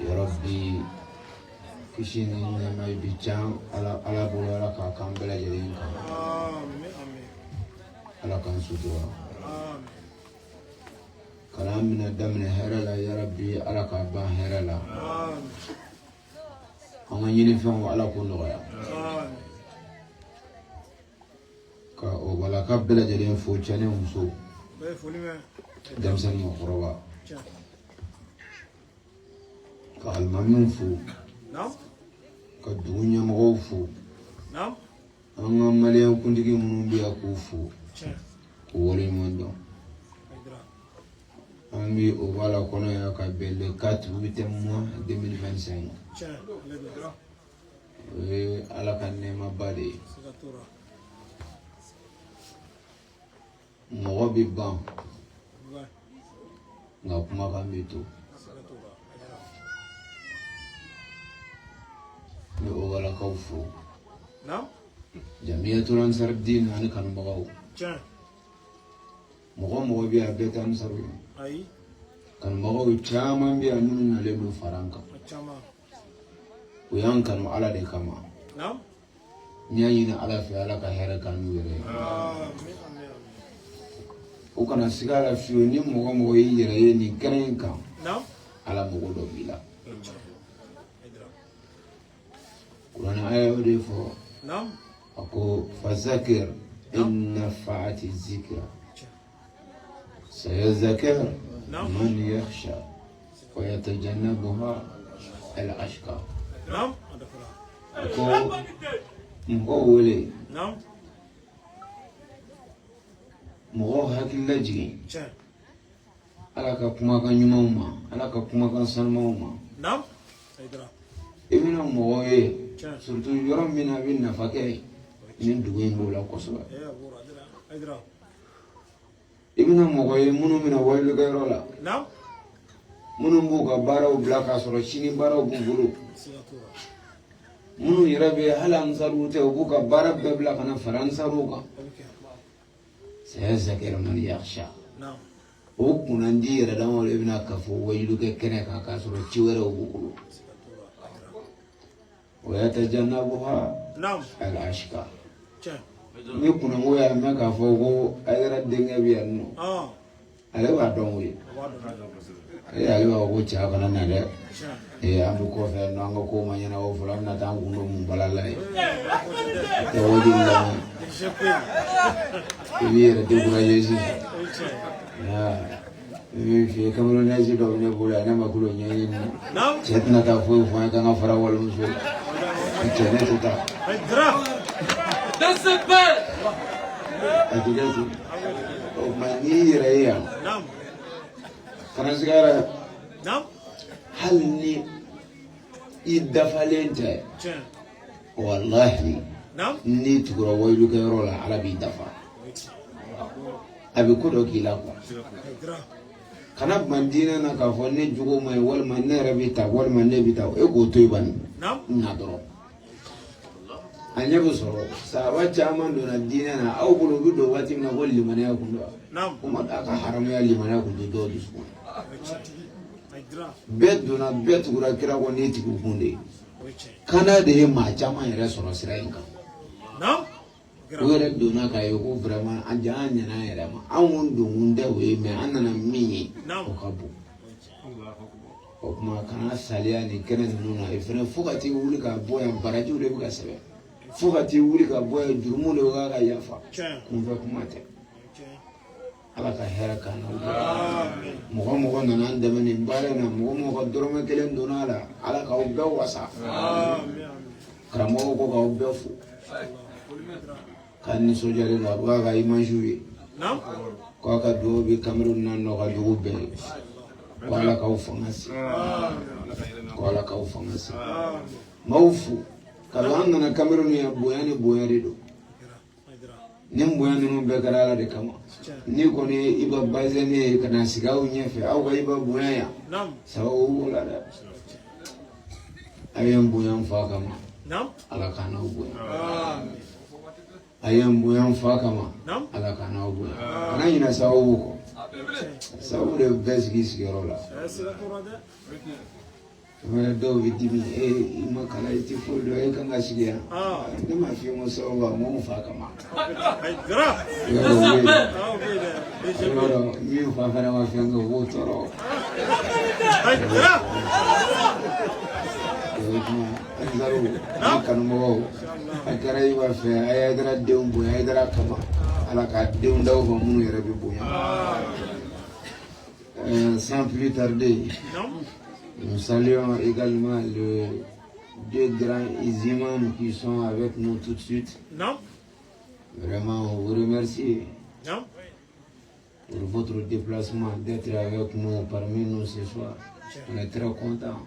Ya Rabbi kishini nema ibicang ala bolo ala ka kambela jadi inka. Amin. Ala kan sutura. Kalam mina damina herala ya Rabbi ala ka ban herala. Anga nyini fengo ala kuno ya. Ka o wala ka bela jadi info chane umso. Damsan mo koroba. Ka almamin fu. Ka dunya mo fu. Anga maliyan kundigi munumbi akufu. Wori mondo. Ambi o wala kono ya ka belle 4 mois 2025. Ala kan nema bade. Mo bi ban. Nga kuma kan bitu. Ni o wala kaufu. Jamiyatul Ansar Din ani kan magaw. Mo bi abeta ansaru. Kan magaw chama bi anun na lelu faranka. Uyan kan ala de kama. Nyayi na ala fi ala ka hera kan wire. O kana sigara fiyo ni mo yira ye ni kenen kan. Ala mo do bila. Qur'an aya de fo. Ako fazakir in nafa'ati zikra. سيذكر من يخشى ويتجنبها الأشقى. مقولي مقول هكذا لجي على كما كان يوما على كما كان سلموما ابن مقولي سرتو يرم من أبينا فكي من دوين بولا قصبا ابن مقولي منو من أول غيرولا منو بوكا بارو بلاكا سرشيني بارو بوغلو منو يربي هل أنصروته وبوكا بارب ببلاكنا فرنسروكا سيذكر من يخشى وكنا ندير دمو ابن كفو ويلوك كنكا كاسرو تشوره وبوغلو ويتجنبها الأشقى ni kuna moya meka fogo ayara denga bianno ale wa donwe ale wa ko cha kana na de andu ko fe no ngo ko manyana o fula na tangu no mbalala e wodi la biere de bura yesi fi kamro na ji do ne bura na makulo nyenyi chetna ta fo fo ka nga fara wala muso chene ta Dasabel. Aduh, oh mani raya. Karena sekarang, hal ni idafalente. Wallahi, ni tukura wajib kerola ala bidafa. Abi kudo kilapa. Karena mandina na kafone juga mai wal manne rabita wal manne bita. Ego tuiban. Nadro. Anya busoro sawa chaman dona dina na au bulu do wati na wali mana kundo kuma aka haram ya limana kundo do dusu bet dona bet gura kira ko neti ku kunde kana de ma chama yere soro sirainka were dona kayo ko vraiment anjanya na yere ma awon do munde we me anana mi ko kabu o kuma kana salia ni kenen nuna ifene fukati wuli ka boya baraju de buka sebe fukati wuli ka boya jurumu de ga yafa kunfa kumate ala ka hera kana mo nana ndame ni mbare na mo dorome kelen donala ala ka ubbe wasa kramo ko ka ubbe fu kan ni sojare la ga imanjuri ko ka do bi Cameroon nan no ka do be ko ala ka ufangasi maufu kalanga na Cameroon ya boyani do nim boyani no be karala de kama ni ko ni iba bazene kana sigaw nyefe au ga iba boyaya sawu wala da ayam boyan fa kama ala kana boya ayam boyan fa kama ala kana boya kana ina sawu ko sawu de bezgi sigarola Mana dɔw bɛ dimi i ma kalan i tɛ foyi dɔn e kan ka sigi yan ne ma f'i ye ko sababu n ko n fa kama min fa fana ma fɛn kɛ o b'o tɔɔrɔ Aïdara ni kanumɔgɔw a kɛra i b'a fɛ a ye Aïdara denw bonya Aïdara kama Ala ka denw d'aw ma minnu yɛrɛ bɛ bonya sans plus tarder. Nous saluons également les deux grands imams qui sont avec nous tout de suite. Non. Vraiment, on vous remercie non. pour votre déplacement, d'être avec nous, parmi nous ce soir. On est très contents.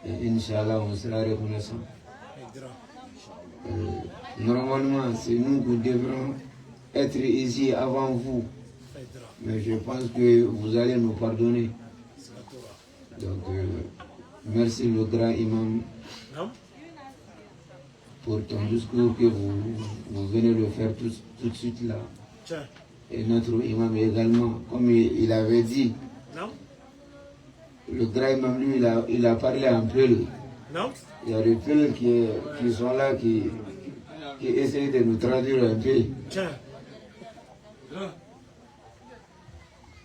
Et Inch'Allah, on sera reconnaissant. Normalement, c'est nous qui devrons être ici avant vous. Mais je pense que vous allez nous pardonner. Donc, merci le grand imam pour ton discours que vous venez de faire tout de suite là. Et notre imam également, comme il avait dit, le grand imam lui, il a parlé en peul. Il y a des peuls qui sont là, qui essayent de nous traduire un peu.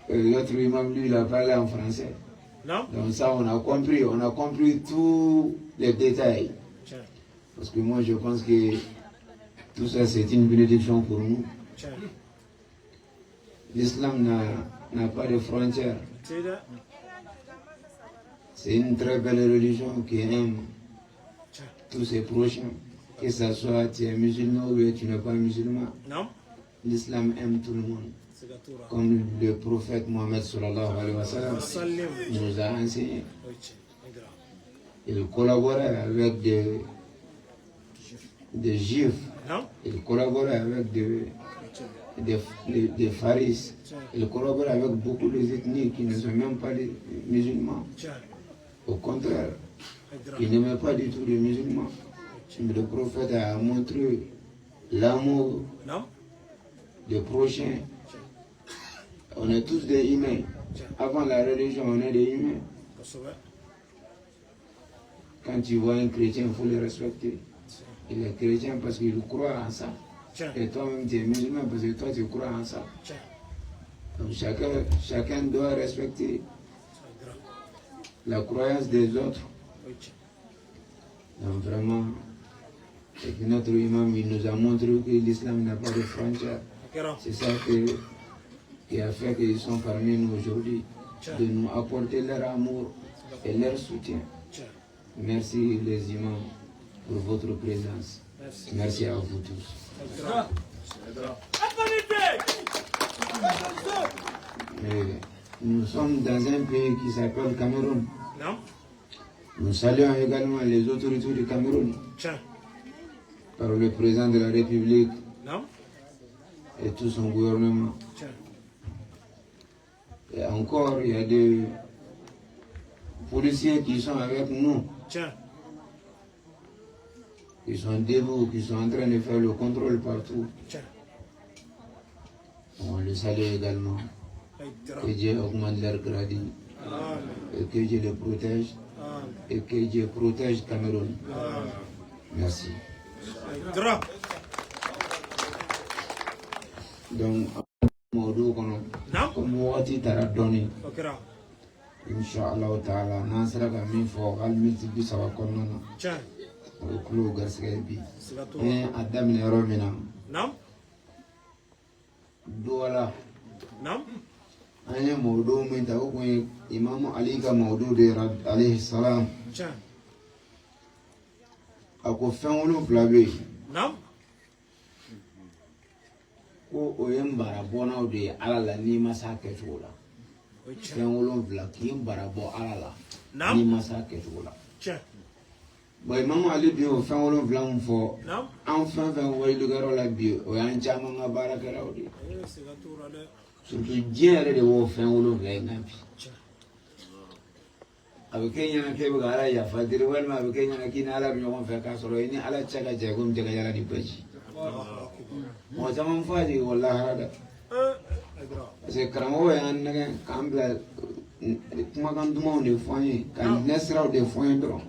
L'autre imam lui, il a parlé en français. Non. Donc ça, on a compris tous les détails. Parce que moi, je pense que tout ça, c'est une bénédiction pour nous. L'islam n'a pas de frontières. C'est une très belle religion qui aime tous ses prochains. Que ce soit tu es musulman ou tu n'es pas musulman. L'islam aime tout le monde. Comme le prophète Mohammed sallallahu alayhi wa sallam nous a enseigné. Il collaborait avec des juifs, il collaborait avec des pharis, il collaborait avec beaucoup d'ethnies qui ne sont même pas des musulmans. Au contraire, ils n'aimaient pas du tout les musulmans. Le prophète a montré l'amour des prochains. On est tous des humains. Avant la religion, on est des humains. Quand tu vois un chrétien, il faut le respecter. Il est chrétien parce qu'il croit en ça. Et toi-même, tu es musulman parce que toi, tu crois en ça. Donc chacun doit respecter la croyance des autres. Donc vraiment, notre imam, il nous a montré que l'islam n'a pas de frontières. C'est ça qui a fait qu'ils sont parmi nous aujourd'hui, de nous apporter leur amour et leur soutien. Merci les imams pour votre présence. Merci à vous tous. Nous sommes dans un pays qui s'appelle Cameroun. Nous saluons également les autorités du Cameroun par le président de la République et tout son gouvernement. Et encore, il y a des policiers qui sont avec nous. Ils sont debout, qui sont en train de faire le contrôle partout. On les salue également. Que Dieu augmente leur gradé. Et que Dieu les protège. Et que Dieu protège Cameroun. Merci. Donc, comme Wati tara doni, Inch'Allah ta'ala, Nasra ka min fɔ hali miniti 30 kɔnɔna na, o ye kulo garisɛgɛ bi. Ni a daminɛ yɔrɔ min na, dɔ la, an ye mawudu min ta, o kun ye Imam Ali ka mawudu de ye alayhi salam. A ko fɛn 7 bɛ yen. Ko o ye marabɔnaw de ye Ala la n'i ma s'a kɛcogo la. Fɛn 7 k'i marabɔ Ala la n'i ma s'a kɛcogo la. Bon Imam Ali bi o fɛn 7 min fɔ, an fɛn fɛn walilikɛyɔrɔ la bi o y'an caman ka baarakɛlaw de ye. Surtout diɲɛ yɛrɛ de b'o fɛn 7 in kan bi. A bɛ kɛ ɲɛna k'e bɛ ka Ala yafa diri walima a bɛ kɛ ɲɛna k'i ni Ala bɛ ɲɔgɔn fɛ k'a sɔrɔ i ni Ala cɛ ka jan komi jɛgɛ yala ni baji. Mɔgɔ caman fɔ a jigin walahi hara dɛ. Parce que karamɔgɔ y'an nɛgɛn k'an bila kumakan dumanw de fɔ an ye ka hinɛ siraw de fɔ an ye dɔrɔn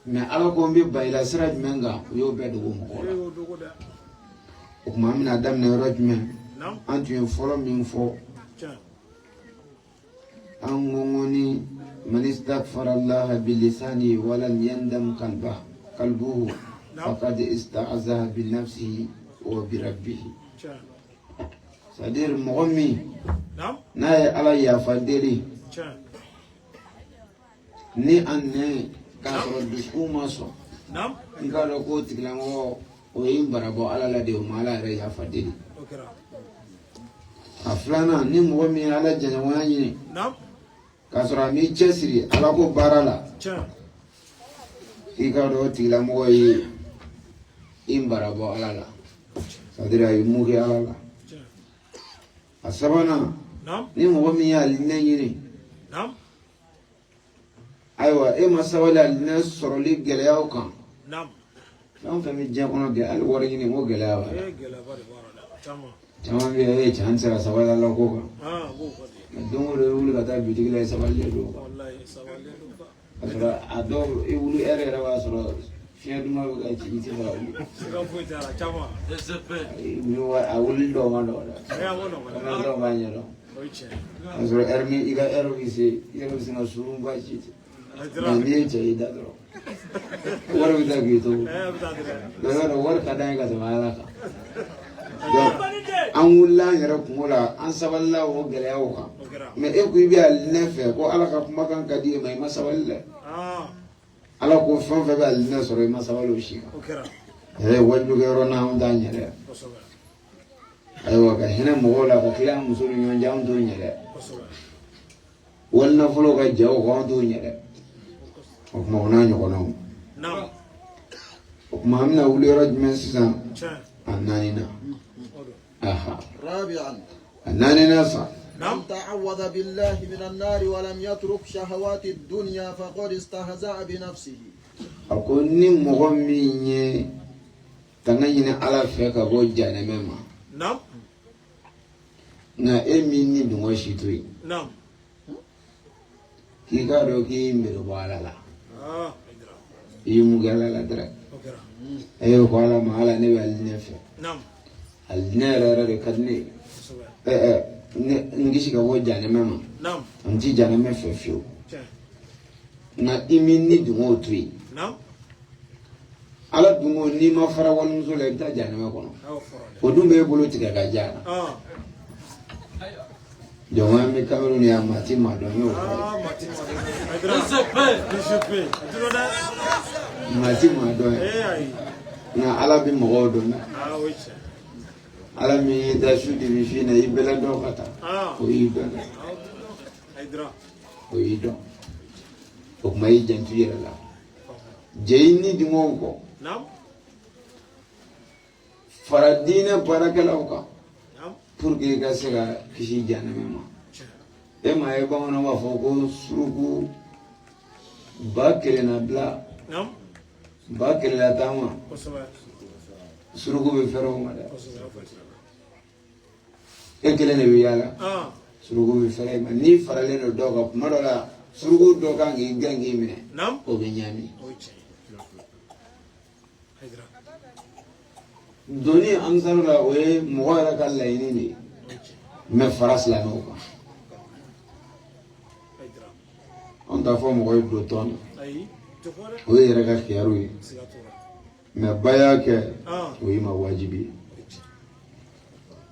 mais ala ko n bɛ bayila sira jumɛn kan u y'o bɛɛ dogo mɔgɔw la o tuma an bɛna daminɛ yɔrɔ jumɛn an tun ye fɔlɔ min fɔ an ko ni man istaghfara Allah bilisani walam yandam qalbuhu faqad ista'aza bi nafsihi wa bi rabbih. C'est-à-dire mɔgɔ min n'a ye ala yafa deli ni an nɛ k'a sɔrɔ dusukun ma sɔn i k'a dɔn k'o tigilamɔgɔ o ye n barabɔ ala la de o ma ala yɛrɛ yafa deli. A filanan ni mɔgɔ min ye ala jɛɲɔgɔnya ɲini k'a sɔrɔ a m'i cɛsiri ala ko baara la i k'a dɔn o tigilamɔgɔ ye i barabɔ ala la c'est-à-dire a ye mun kɛ ala la. A sabanan ni mɔgɔ min ye alinɛ ɲini ayiwa e ma sabali alinɛ sɔrɔli gɛlɛyaw kan fɛn o fɛn bɛ diɲɛ kɔnɔ bi hali wari ɲini ko gɛlɛya b'a la caman bɛ yen e cɛ an tɛ se ka sabali ala ko kan don o don i wuli ka taa bitigi la i sabalilen don ka sɔrɔ a dɔw i wuli e yɛrɛ b'a sɔrɔ fiɲɛ duman bɛ ka ci i tɛ se ka wuli a wuli dɔw ma nɔgɔ dɛ dɔw b'a ɲɛdɔn ka sɔrɔ ɛri min i ka ɛri bɛ se i yɛrɛ bɛ se ka surun ba ci ten nka n'i ye cɛ i da dɔrɔn wari bɛ taa k'i to wari ka d'an ye ka tɛmɛ ala kan an wulila an yɛrɛ kungo la an sabalila o gɛlɛyaw kan mais e ko i bɛ alinɛ fɛ ko ala ka kumakan ka di e ma i ma sabali dɛ ala ko fɛn o fɛn bɛ alinɛ sɔrɔ i ma sabali o si kan wajukɛyɔrɔ n'an t'an ɲɛ dɛ ayiwa ka hinɛ mɔgɔw la ka tila an muso ni ɲɔgɔn cɛ an t'o ɲɛ dɛ wali nafolo ka ja o kan an t'o ɲɛ dɛ o tuma o n'a ɲɔgɔnnaw o tuma an bɛna wuli yɔrɔ jumɛn sisan a naaninan a naaninan sa من تعوذ بالله من النار ولم يترك شهوات الدنيا فقد استهزأ بنفسه. أقول نيم مغمي تنين على فك أبو جانم ما. نعم. na emini dungo shitui. نعم. Kika doki miru bala la. إدرا. Yumugala la dra. أوكرا. Ayo kwala mahala ne walinefe. نعم. Alnera re kadne. Ngishi ka wo jane mama. Naam. Amti jane me fefio. Na imini dungo tui. Naam. Ala dungo ni ma fara wal nzule ta jane me kono. Odumbe bolo tiga ga jana. Joma mi Cameroon ya mati madonyo. Mati madonyo. Mati madonyo. Na ala bi mo do na. Ala mi da shudi mi fina ibela do kata o ido Hydra o ido o mai jantu yera la jeini di monko nam faradina barakala uka nam pour que ga sera kishi jana mema e ma e ba ona wa foko suruku bakere na bla nam bakere la tama suruku be fero ma da ekele ne biyala surugu bi fere ma ni farale no doga madola surugu doga ngi gangi mine nam o be nyami doni amsaru la we muwara kala ini ni me faras la no ko on da fo mo do ton o yere ga khiyaru me baya ke o ma wajibi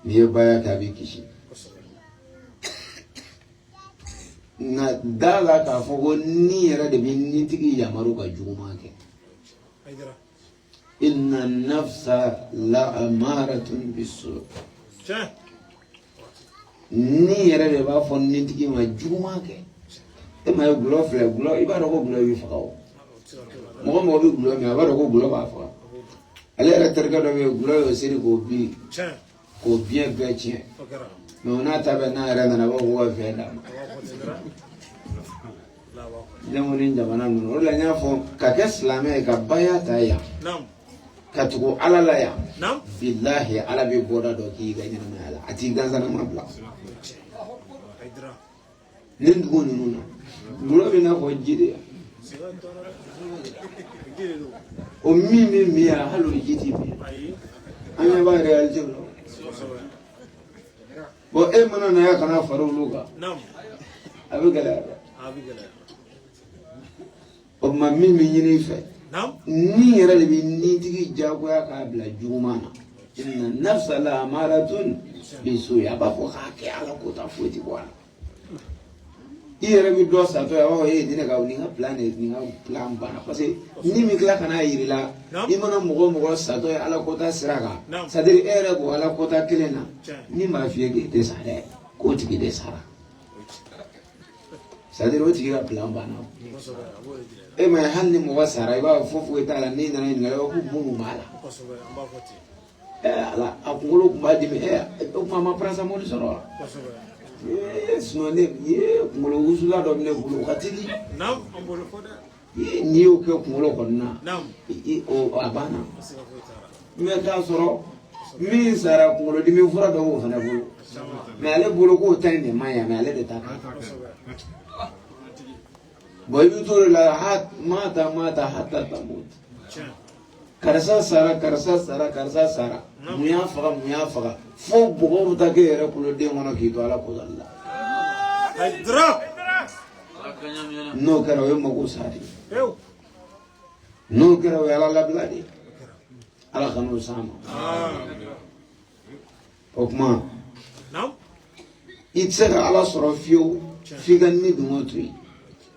ni baya ka bi kishi na dala ka fogo ni yere de bi ni tigi yamaru ka juma ke inna nafsa la amaratun bisu ni yere de ba fo ni tigi ma juma ke e ma gulo fle gulo ibaro ko gulo wi fakaw mo bi gulo mi abaro ko gulo ba fa ale re terga do be gulo yo siri ko bi ko bien chien mais on a tabe na era na ba ko venda jamoni jamana no la nya fo ka islame ka baya ta ya nam ka tugo alala ya nam billahi ala bi boda do ki ga nyina ala ati ganza na mabla Nindugo nuna. Buro bina ko jide. O mi ya halu jiti bi. Anya ba reality lo. Bo e mana na ya kana faru luga. Nam. Abigala. O ma mi nyini fe. Nam. Ni yere le bi ni tigi jago ya ka bla jumana. Inna nafsa la amaratun bisu ya ba ko ka ke ala ko ta futi bwana. Iyere bi do sa to ya o e dine ka ni nga plan bana parce que ni mi kla kana yirila i mana mogo sa to ya ala ko ta siraka c'est-à-dire ere ko ala ko ta kelena ni ma fiye ke de sa de ko tigi de sara c'est-à-dire o tigi ka plan bana e ma hal ni mogo sara i ba fofu eta la ni na ni la ko bunu mala ala akungolo kumba dimi o mama prasa mo di soro sinon ne kunkolo wusula dɔ bɛ ne bolo o ka teli n'i y'o kɛ kunkolo kɔnɔna o a banna mais t'a sɔrɔ min sara kunkolodimi fura dɔ b'o fana bolo mais ale bolo k'o ta in de man ɲi mais ale de ta kan bon i bɛ t'o de la mata hatta tamut karisa sara mun y'a faga fo bɔgɔ bɛ taa kɛ yɛrɛ kuloden kɔnɔ k'i to ala ko la n'o kɛra o ye mago sa de n'o kɛra o ye ala labila de ala ka n'o s'an ma o tuma i tɛ se ka ala sɔrɔ fiyewu f'i ka ni dungo to yen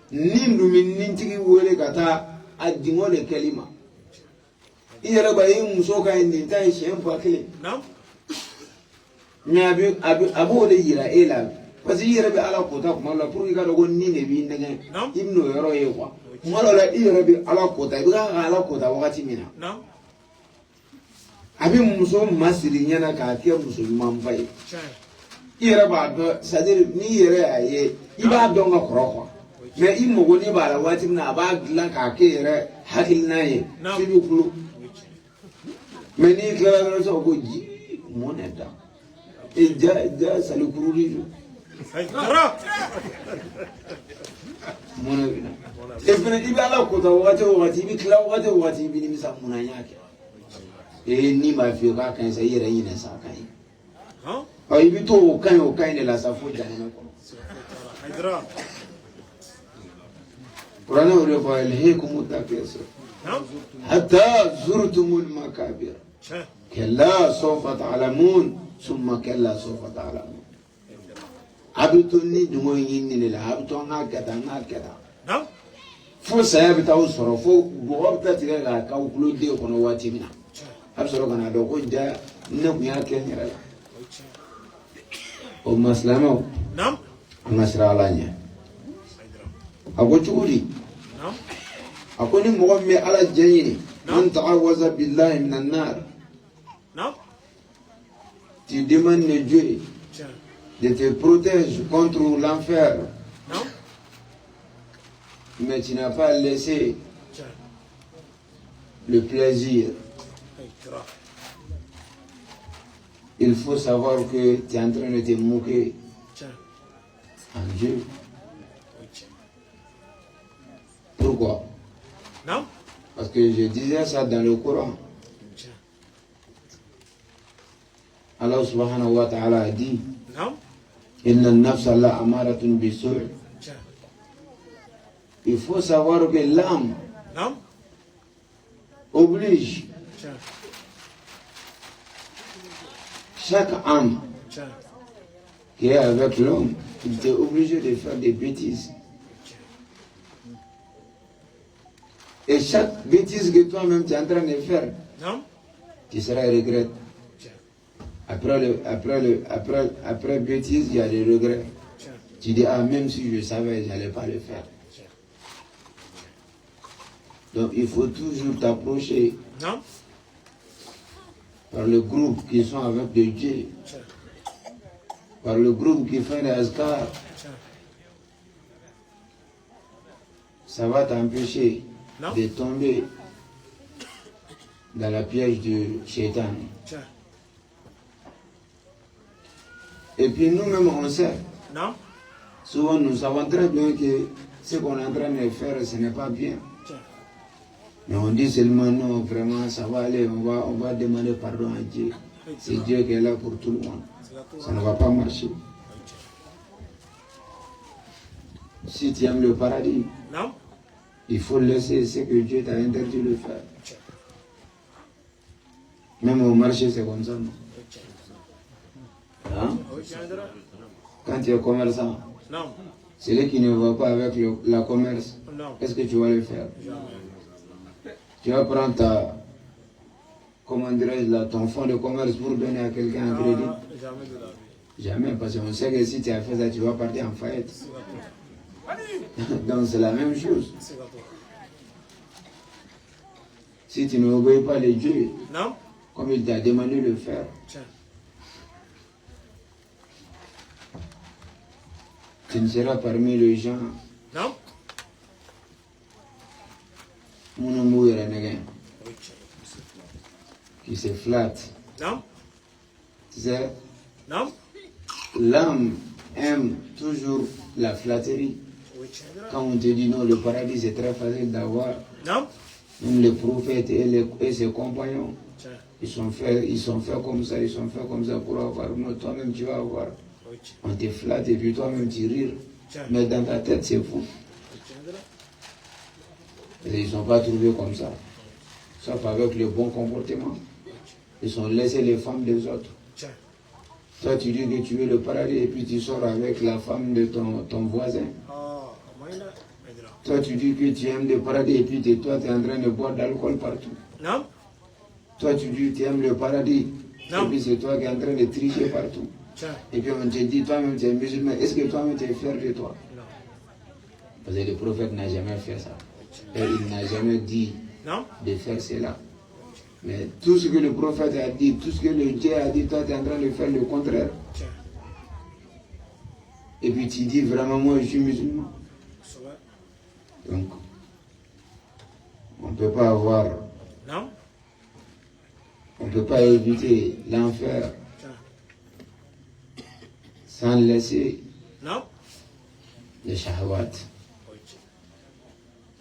ni dun bɛ nitigi wele ka taa a dingo de kɛli ma i yɛrɛ b'a ye muso ka ɲi nin ta ye siɲɛ 1000 mais a b'o de yira e la parce que i yɛrɛ bɛ ala kota kuma la pour que i ka dɔn ko ni de b'i nɛgɛn i bɛ n'o yɔrɔ ye quoi kuma dɔ la i yɛrɛ bɛ ala kota i bɛ ka ala kota wagati min na a bɛ muso masiri ɲɛna k'a kɛ muso ɲumanba ye i yɛrɛ b'a dɔn c'est à dire n'i yɛrɛ y'a ye i b'a dɔn ka kɔrɔ quoi mais i mago ni b'a la waati min na a b'a dilan k'a kɛ yɛrɛ hakilina ye f'i bɛ kulo mais n'i tilala dɔrɔn sisan ko ji mun de da e ja salikuruli do mun de bɛ na e fana i bɛ ala kota wagati o wagati i bɛ tila wagati o wagati i bɛ nimisa mun na n y'a kɛ ni m'a f'i ye k'a ka ɲi sa i yɛrɛ ɲinɛ sa a ka ɲi i bɛ to o ka ɲi de la sa fo jamana kɔnɔ kuranɛ o de fɔ alhaakumu takathur hatta zurtumul makabir kalla sawfa ta'lamun summa kalla sawfa ta'lamun a bɛ to ni dungo ɲinini de la a bɛ to an k'a kɛta fo saya bɛ taa o sɔrɔ fo bɔgɔ bɛ taa tigɛ k'a k'aw tuloden kɔnɔ waati min na a bɛ sɔrɔ ka na dɔn ko ja ne tun y'a kɛ n yɛrɛ la o ma silamɛw an ka siran ala ɲɛ a ko cogo di a ko ni mɔgɔ min bɛ ala jɛ ɲini an ta'awaza billahi minan nar tu demandes de Dieu de te protéger contre l'enfer mais tu n'as pas laissé le plaisir. Il faut savoir que tu es en train de te moquer en Dieu. Pourquoi? Parce que je disais ça dans le Coran. Allah subhanahu wa ta'ala a dit Inna nafsa la amaratun bisu'. Il faut savoir que l'âme oblige chaque âme qui est avec l'homme, il est obligé de faire des bêtises. Et chaque bêtise que toi-même tu es en train de faire, tu seras regret. Après bêtise, il y a des regrets. Tu dis, ah, même si je savais, je n'allais pas le faire. Donc il faut toujours t'approcher par le groupe qui sont avec de Dieu, par le groupe qui fait les azkar. Ça va t'empêcher de tomber dans la piège du shaitan. Et puis nous-mêmes on sait, Souvent, nous savons très bien que ce qu'on est en train de faire, ce n'est pas bien. Mais on dit seulement non, vraiment, ça va aller, on va demander pardon à Dieu. C'est Dieu qui est là pour tout le monde. Ça ne va pas marcher. Si tu aimes le paradis, il faut laisser ce que Dieu t'a interdit de faire. Même au marché, c'est comme ça, non? Hein? Quand tu es commerçant, celui qui ne va pas avec la commerce, qu'est-ce que tu vas le faire? Tu vas prendre ton fonds de commerce pour donner à quelqu'un un crédit? Jamais, parce qu'on sait que si tu as fait ça, tu vas partir en faillite. Donc c'est la même chose. Si tu n'obéis pas les dieux, comme il t'a demandé de le faire, tu ne seras parmi les gens qui se flattent. Tu sais, l'âme aime toujours la flatterie. Quand on te dit non, le paradis c'est très facile d'avoir. Même les prophètes et ses compagnons, ils sont faits comme ça, pour avoir. Non, toi-même tu vas avoir. On te flatte et puis toi-même tu rires. Mais dans ta tête c'est fou. Et ils ne sont pas trouvés comme ça. Sauf avec le bon comportement. Ils ont laissé les femmes des autres. Toi tu dis que tu veux le paradis et puis tu sors avec la femme de ton voisin. Toi tu dis que tu aimes le paradis et puis toi tu es en train de boire d'alcool partout. Toi tu dis que tu aimes le paradis et puis c'est toi qui es en train de tricher partout. Et puis on te dit toi-même tu es musulman, est-ce que toi-même tu es fier de toi? Parce que le prophète n'a jamais fait ça. Et il n'a jamais dit de faire cela. Mais tout ce que le prophète a dit, tout ce que le Dieu a dit, toi tu es en train de faire le contraire. Et puis tu dis vraiment moi je suis musulman. Donc, on ne peut pas avoir, on ne peut pas éviter l'enfer sans laisser les shahwat,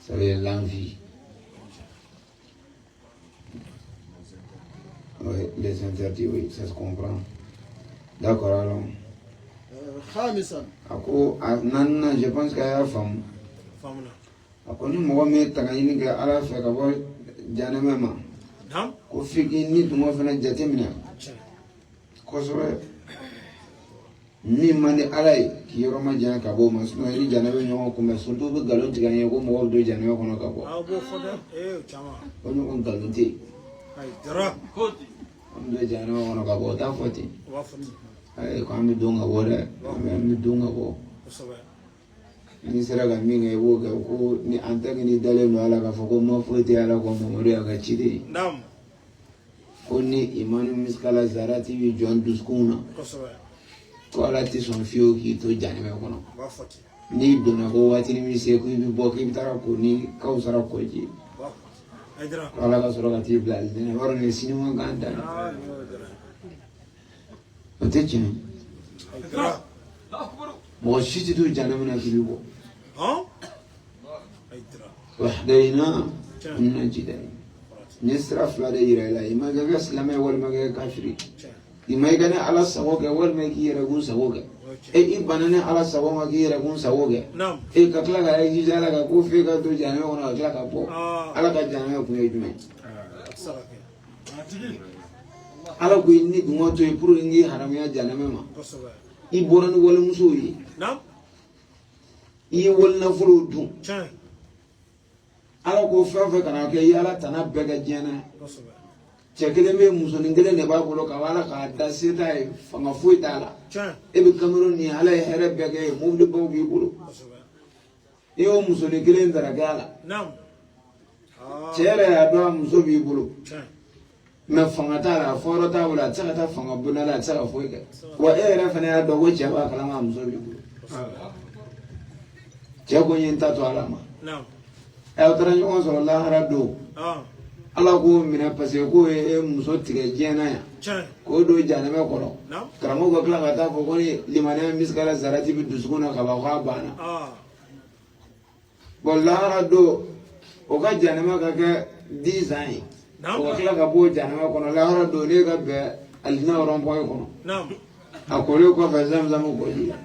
ça veut dire l'envie. Oui, les interdits, oui, ça se comprend. D'accord, alors. Je pense qu'il y a une femme. Ako ni mɔgɔ min tagaɲini kɛ ala fɛ ka bɔ janɛmɛ ma ko f'i k'i ni dungɔ fana jateminɛ kosɛbɛ min man di ala ye k'i yɔrɔ ma janya ka bɔ o ma sinon i ni janɛmɛ ɲɔgɔn kunbɛn surtout bɛ nkalon tigɛ n ye ko mɔgɔw bɛ don janɛmɛ kɔnɔ ka bɔ o ɲɔgɔn nkalon tɛ yen an bɛ don janɛmɛ kɔnɔ ka bɔ o t'a fɔ ten ayi ko an bɛ don ka bɔ dɛ an bɛ don ka bɔ. Ni sera ka min kɛ i b'o kɛ ko ni an tɛ ni dalen don ala k'a fɔ ko ma foyi tɛ ala kɔ Mamadu y'a ka ciden ko ni imanu miskala zarati bɛ jɔn dusukun na ko ala tɛ sɔn fiyewu k'i to janɛmɛ kɔnɔ n'i donna ko waati min se ko i bɛ bɔ k'i bɛ taa ko ni kawusara kɔji ko ala ka sɔrɔ ka t'i bila alijinɛ yɔrɔ nin sini ma kan dan o tɛ tiɲɛ mɔgɔ si tɛ to janɛmɛ na k'i bɛ bɔ wahdayna najdayn ni sira fila de yira i la i ma kɛ silamɛ walima kɛ kafiri i ma i ka ne ala sago kɛ walima i k'i yɛrɛkun sago kɛ i bana ne ala sago ma k'i yɛrɛkun sago kɛ ka tila ka exige ala kan ko f'e ka to janɛmɛ kɔnɔ ka tila ka bɔ ala ka janɛmɛ kun ye jumɛn ala ko i ni dungɔ to yen pour que n k'i haramuya janɛmɛ ma i bɔra ni walimusow ye i ye walinafolow dun ala ko fɛn o fɛn kana kɛ i ye ala tana bɛɛ kɛ diɲɛ na cɛ kelen bɛ musonin kelen de b'a bolo ka ala k'a da se t'a ye fanga foyi t'a la e bɛ kamero ni ala ye hɛrɛ bɛɛ kɛ ye mobilibaw b'i bolo i y'o musonin kelen daraka a la cɛ yɛrɛ y'a dɔn a muso b'i bolo mɛ fanga t'a la fɔyɔrɔ t'a bolo a tɛ se ka taa fanga bonda la a tɛ se ka foyi kɛ wa e yɛrɛ fana y'a dɔn ko cɛ b'a kalama a muso b'i bolo cɛ ko n ye n ta to ala ma aw taara ɲɔgɔn sɔrɔ lahara don Allah ko mina parce que ko e muso tigɛ diɲɛ na yan ko do janɛmɛ kɔrɔ karamɔgɔ ko kila ka taa fɔ ko ni limaniya miskala zarati bi dusukun na ka ban ko a banna bon lahara do o ka janɛmɛ ka kɛ 10 ans ye o ka kila ka bɔ janɛmɛ kɔnɔ lahara do ne ka bɛn alijinɛ rond-point kɔnɔ a kolen kɔfɛ zamzam kɔji la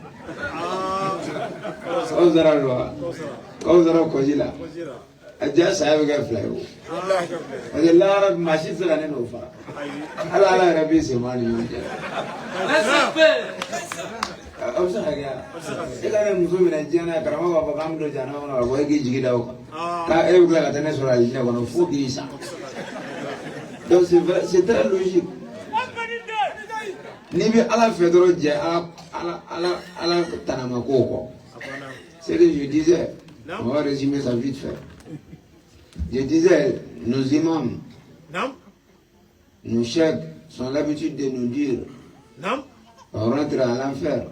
kawusara do wa kawusara kɔji la a diya saya bɛ kɛ fila ye o parce que lahara maa si tɛ se ka ne n'o fara hali ala yɛrɛ b'i sen bɔ ni ɲɔgɔn cɛ a bɛ se ka kɛ e ka ne muso minɛ diɲɛ na karamɔgɔ b'a fɔ k'an bɛ don janaba kɔnɔ ka bɔ e k'i jigi da o kan k'a e bɛ tila ka taa ne sɔrɔ alijinɛ kɔnɔ fo k'i sa donc c'est très logique n'i bɛ ala fɛ dɔrɔn jɛ ala tanama kow kɔ c'est que je disais on va résumer ça vite fait. Je disais, nos imams, nos chefs sont l'habitude de nous dire on rentre à l'enfer.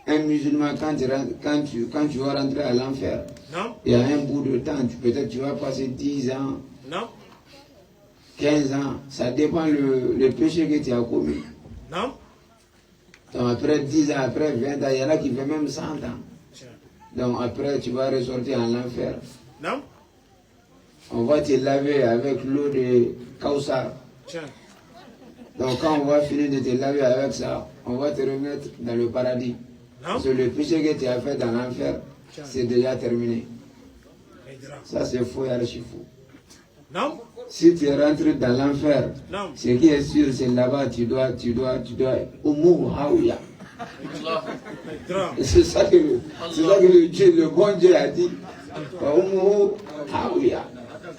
Un musulman, quand tu vas rentrer à l'enfer, il y a un bout de temps, peut-être tu vas passer 10 ans, 15 ans, ça dépend le péché que tu as commis. Donc après 10 ans, après 20 ans, il y en a qui font même 100 ans. Donc après, tu vas ressortir en l'enfer. On va te laver avec l'eau de Kausar. Donc quand on va finir de te laver avec ça, on va te remettre dans le paradis. Parce que le péché que tu as fait dans l'enfer, c'est déjà terminé. Ça c'est faux et archi faux. Si tu es rentré dans l'enfer, ce qui est sûr, c'est là-bas, tu dois, au mot Haouya. C'est ça que le bon Dieu a dit. Au mot Haouya.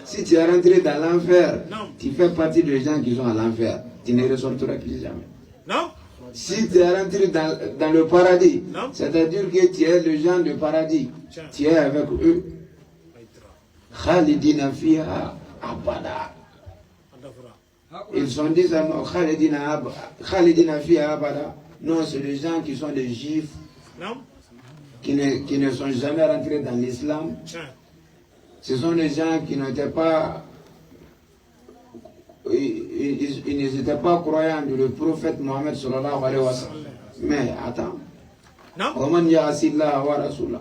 Si tu es rentré dans l'enfer, tu fais partie des gens qui sont à l'enfer. Tu ne ressortiras plus jamais. Si tu es rentré dans le paradis, c'est-à-dire que tu es le genre de paradis, tu es avec eux. Khalidina fiha abada. Ils sont dit ça, Khalidina fiha abada. Non, c'est les gens qui sont des juifs, qui ne sont jamais rentrés dans l'islam. Ce sont des gens qui n'étaient pas, ils n'étaient pas croyants du prophète Mohammed sallallahu alayhi wa sallam. Mais attends. وَمَنْ يَعْصِ اللَّهَ وَرَسُولَهُ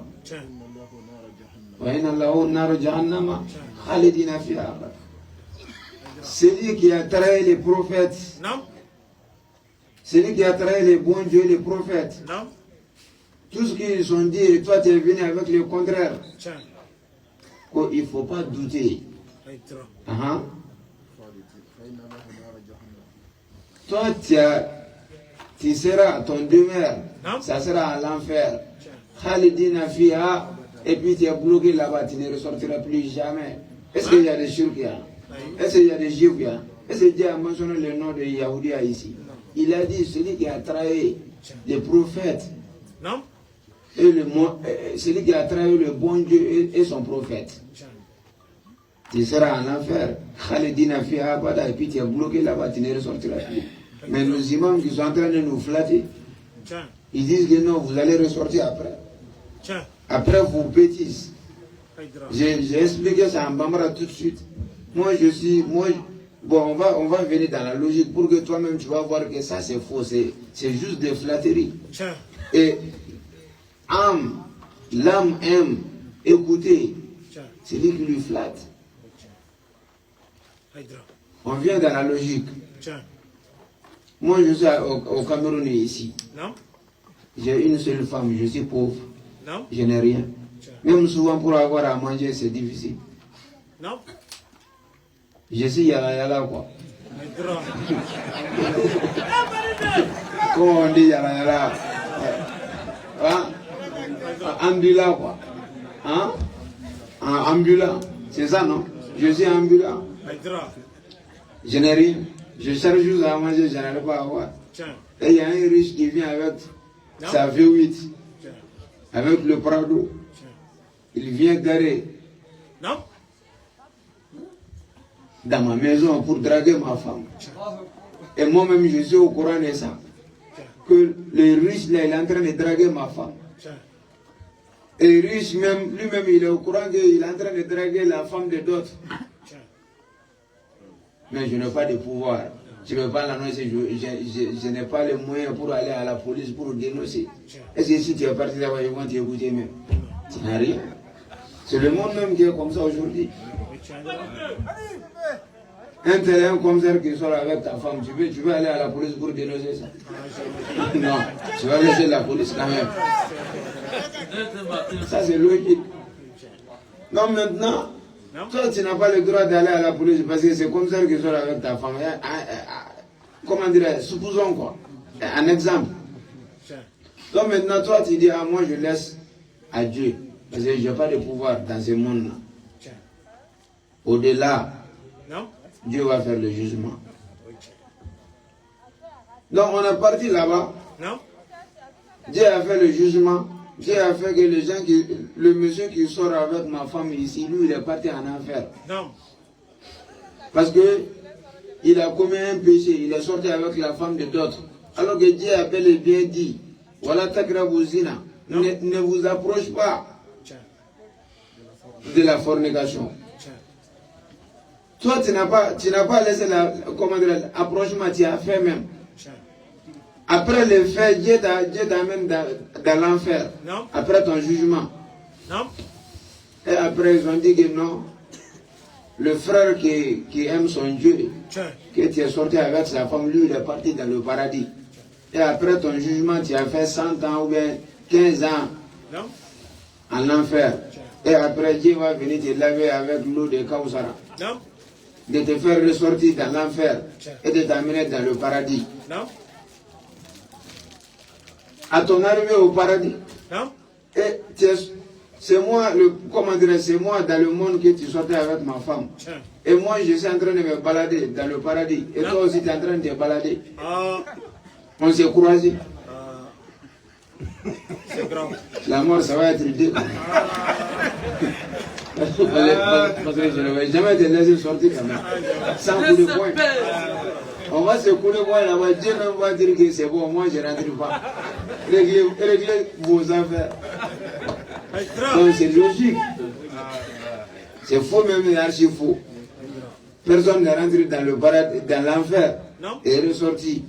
وَإِنَّ لَهُ نَارَ جَهَنَّمَ خَالِدِينَ فِيهَا أَبَدًا. Celui qui a trahi les prophètes, celui qui a trahi les bons dieux, les prophètes, tout ce qu'ils ont dit, et toi tu es venu avec le contraire. Il ne faut pas douter. Toi, tu seras, ton demeure, ça sera à l'enfer. Khalidina fiha, et puis tu es bloqué là-bas, tu ne ressortiras plus jamais. Est-ce qu'il y a des Turcs? Est-ce qu'il y a des Juifs? Est-ce que Dieu a mentionné le nom de Yahoudia ici? Il a dit celui qui a trahi les prophètes. Et celui qui a trahi le bon Dieu et son prophète, tu seras en enfer. Khalidina fiha abada, et puis tu es bloqué là-bas, tu ne ressortiras plus. Mais nos imams qui sont en train de nous flatter, ils disent que non, vous allez ressortir après. Après vos bêtises. J'ai expliqué ça en Bambara tout de suite. Bon, on va venir dans la logique pour que toi-même tu vas voir que ça c'est faux, c'est juste des flatteries. Et l'âme aime écouter, c'est lui qui lui flatte. On vient dans la logique. Moi je suis au Cameroun ici. J'ai une seule femme, je suis pauvre. Je n'ai rien. Même souvent pour avoir à manger c'est difficile. Je suis yala quoi. Comment on dit yala? Ambulant quoi. Ambulant. C'est ça non? Je suis ambulant. Je n'ai rien. Je cherche juste à manger, je n'arrive pas à avoir. Et il y a un riche qui vient avec sa V8, avec le Prado. Il vient garer dans ma maison pour draguer ma femme. Et moi-même, je suis au courant de ça. Que le riche, là, il est en train de draguer ma femme. Et le riche, lui-même, il est au courant qu'il est en train de draguer la femme de d'autres. mais je n'ai pas de pouvoir. Je ne peux pas l'annoncer, je n'ai pas les moyens pour aller à la police pour dénoncer. Est-ce que si tu es parti là-bas, ils vont t'écouter même? Tu n'as rien. C'est le monde même qui est comme ça aujourd'hui. Un tel un commissaire qui sort avec ta femme, tu veux aller à la police pour dénoncer ça? Non, tu vas laisser la police quand même. Ça c'est logique. Non, maintenant, toi tu n'as pas le droit d'aller à la police parce que c'est le commissaire qui sort avec ta femme. Comment dire, supposons quoi, un exemple. Donc maintenant toi tu dis, ah moi je laisse à Dieu, parce que je n'ai pas de pouvoir dans ce monde-là. Au-delà, Dieu va faire le jugement. Donc on est parti là-bas. Dieu a fait le jugement. Dieu a fait que les gens le monsieur qui sort avec ma femme ici, lui il est parti en enfer. Parce que il a commis un péché, il est sorti avec la femme de d'autres. Alors que Dieu a bel et bien dit, voilà takrabuzina, ne vous approche pas de la fornication. Toi, tu n'as pas laissé l'approchement, tu as fait même. Après le fait, Dieu t'amène dans l'enfer. Après ton jugement. Et après, ils ont dit que non. Le frère qui aime son Dieu, que tu es sorti avec sa femme, lui, il est parti dans le paradis. Et après ton jugement, tu as fait 100 ans ou bien 15 ans en enfer. Et après, Dieu va venir te laver avec l'eau de Kausara. De te faire ressortir dans l'enfer et de t'amener dans le paradis. À ton arrivée au paradis, et c'est moi, c'est moi dans le monde que tu sortais avec ma femme. Et moi, je suis en train de me balader dans le paradis. Et toi aussi, tu es en train de te balader. On s'est croisés. La mort, ça va être deux. Parce que je ne vais jamais te laisser sortir quand même. Sans coup de poing. On va se couler moi là-bas. Dieu même va dire que c'est bon, moi je ne rentre pas. Réglez vos affaires. Donc c'est logique. C'est faux même, c'est archi faux. Personne n'est rentré dans le paradis, dans l'enfer et est ressorti.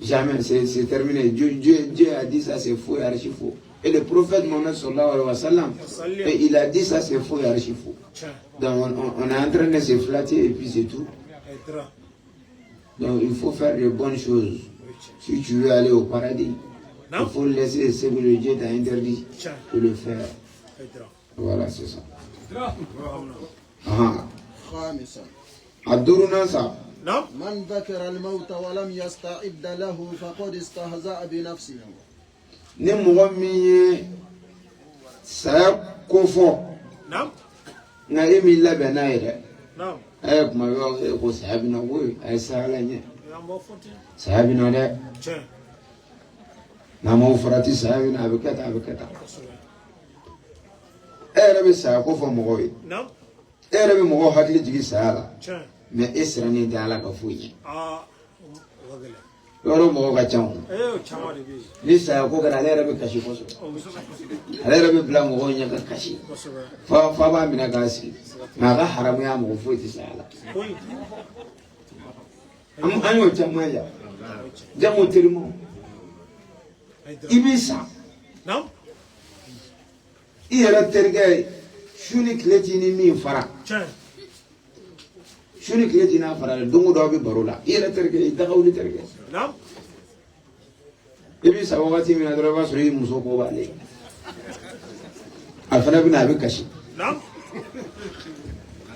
Jamais, c'est terminé. Dieu a dit ça, c'est faux et archi faux. Et le prophète Mohammed sallallahu alayhi wa sallam, et il a dit ça, c'est faux et archi faux. Donc on est en train de se flatter et puis c'est tout. Donc il faut faire de bonnes choses. Si tu veux aller au paradis, il faut laisser ce que le Dieu t'a interdit de le faire. Voilà, c'est ça. Adoruna ça. من ذكر الموت ولم يستعد له فقد استهزأ بنفسه. Ni mɔgɔ min ye saya ko fɔ nka e m'i labɛn n'a ye dɛ a ye kuma yɔrɔ ko saya bɛ na koyi a ye saya la ɲɛ saya bɛ na dɛ n'a m'aw farati saya bɛ na a bɛ kɛ tan a bɛ kɛ tan e yɛrɛ bɛ saya ko fɔ mɔgɔw ye e yɛrɛ bɛ mɔgɔw hakili jigin saya la mais e sirannen tɛ Ala ka foyi ɲɛ. Yɔrɔ mɔgɔ ka ca o ni saya ko kɛra ale yɛrɛ bɛ kasi kosɛbɛ ale yɛrɛ bɛ bila mɔgɔw ɲɛ ka kasi fa b'a minɛ k'a sigi nka a ka haramuya mɔgɔ foyi tɛ saya la an y'o caman ye jamu terimaw i b'i sa i yɛrɛ terikɛ su ni tile t'i ni min fara su ni tile t'i n'a fara don o don aw bɛ baro la i yɛrɛ terikɛ i dagawuli terikɛ i b'i sa wagati min na dɔrɔn i b'a sɔrɔ i muso ko b'ale a fana bɛ na a bɛ kasi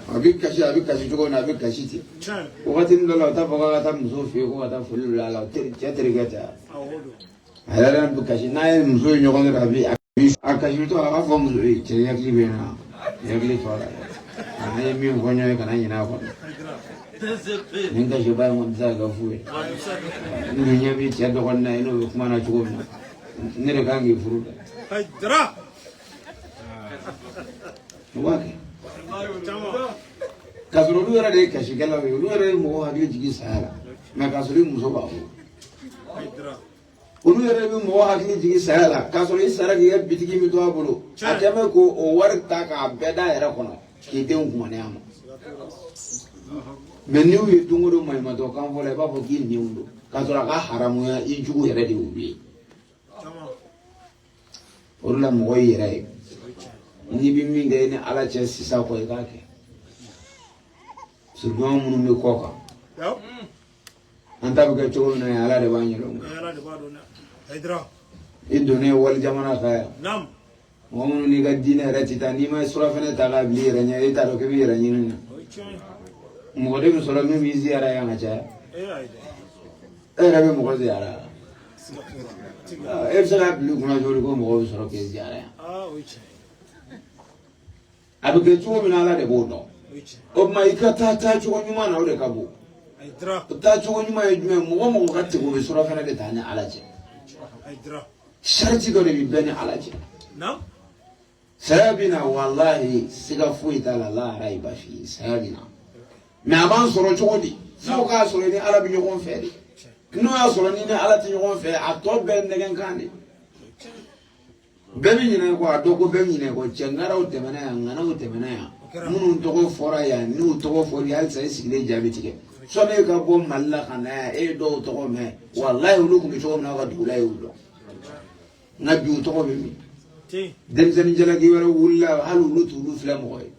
a bɛ kasi cogo min na a bɛ kasi ten wagati dɔ la o t'a fɔ k'a ka taa muso fɛ yen ko ka taa foli bila a la cɛ terikɛ tɛ a yɛrɛ bɛ kasi n'a ye muso ye ɲɔgɔn sɔrɔ a kasitɔ a b'a fɔ muso ye cɛ yakili bɛ na yakili to a la a ye min fɔ ɲɔgɔn ye kana ɲinɛ a kɔnɔ ni kasiba in kɔni tɛ se ka kɛ fu ye ni ɲɛ bɛ cɛ dɔgɔnin na ye n'o bɛ kuma na cogo min na ne de kan k'i furu dɛ o b'a kɛ k'a sɔrɔ olu yɛrɛ de ye kasikɛlaw ye olu yɛrɛ ye mɔgɔw hakili jigin saya la mɛ k'a sɔrɔ i muso b'a fɔ olu yɛrɛ bɛ mɔgɔ hakili jigin saya la k'a sɔrɔ i sara k'i ka bitigi min to a bolo a kɛ bɛ k'o wari ta k'a bɛɛ da a yɛrɛ kɔnɔ k'i denw kumaniya ma mais ni u ye don o don maɲumatɔ kan fɔ la i b'a fɔ k'i nin don k'a sɔrɔ a ka haramuya i jugu yɛrɛ de y'u ye o de la mɔgɔ y'i yɛrɛ ye n'i bɛ min kɛ i ni ala cɛ sisan kɔ i k'a kɛ surtout an minnu bɛ kɔ kan an ta bɛ kɛ cogo min na ala de b'an ɲɛdɔn i donnen wali jamana kan yan mɔgɔ minnu n'i ka diinɛ yɛrɛ ti taa n'i ma surafana ta k'a bila i yɛrɛ ɲɛ e t'a dɔn k'i b'i yɛrɛ ɲini na mɔgɔ de bɛ sɔrɔ min b'i ziyara yan ka caya e yɛrɛ bɛ mɔgɔ ziyara e bɛ se k'a bila i kunna cogo di ko mɔgɔ bɛ sɔrɔ k'e ziyara yan a bɛ kɛ cogo min na ala de b'o dɔn o tuma i ka taa cogo ɲuman na o de ka bon taa cogo ɲuman ye jumɛn mɔgɔ mɔgɔ ka tegu o bɛ surafana de ta ni ala cɛ sariti dɔ de bɛ bɛn ni ala cɛ saya bɛ na walahi siga foyi t'a la lahara i b'a f'i ye saya bɛ na mais a b'an sɔrɔ cogo di fo k'a sɔrɔ i ni ala bɛ ɲɔgɔn fɛ de n'o y'a sɔrɔ ni ala tɛ ɲɔgɔn fɛ a tɔ bɛɛ nɛgɛn kan de bɛɛ bɛ ɲinɛ kɔ a dɔn ko bɛɛ bɛ ɲinɛ kɔ cɛ ŋanaw tɛmɛna yan ŋanaw tɛmɛna yan minnu tɔgɔ fɔra yan n'u tɔgɔ fɔra halisa i sigilen jaabi tigɛ sɔni e ka bɔ mali la ka na yan e ye dɔw tɔgɔ mɛn walayi olu tun bɛ cogo min na aw ka dugu la y'u dɔn nka bi u tɔgɔ bɛ min denmisɛnnin jalaki wɛrɛ wulila hali olu t'olu filɛ mɔgɔ ye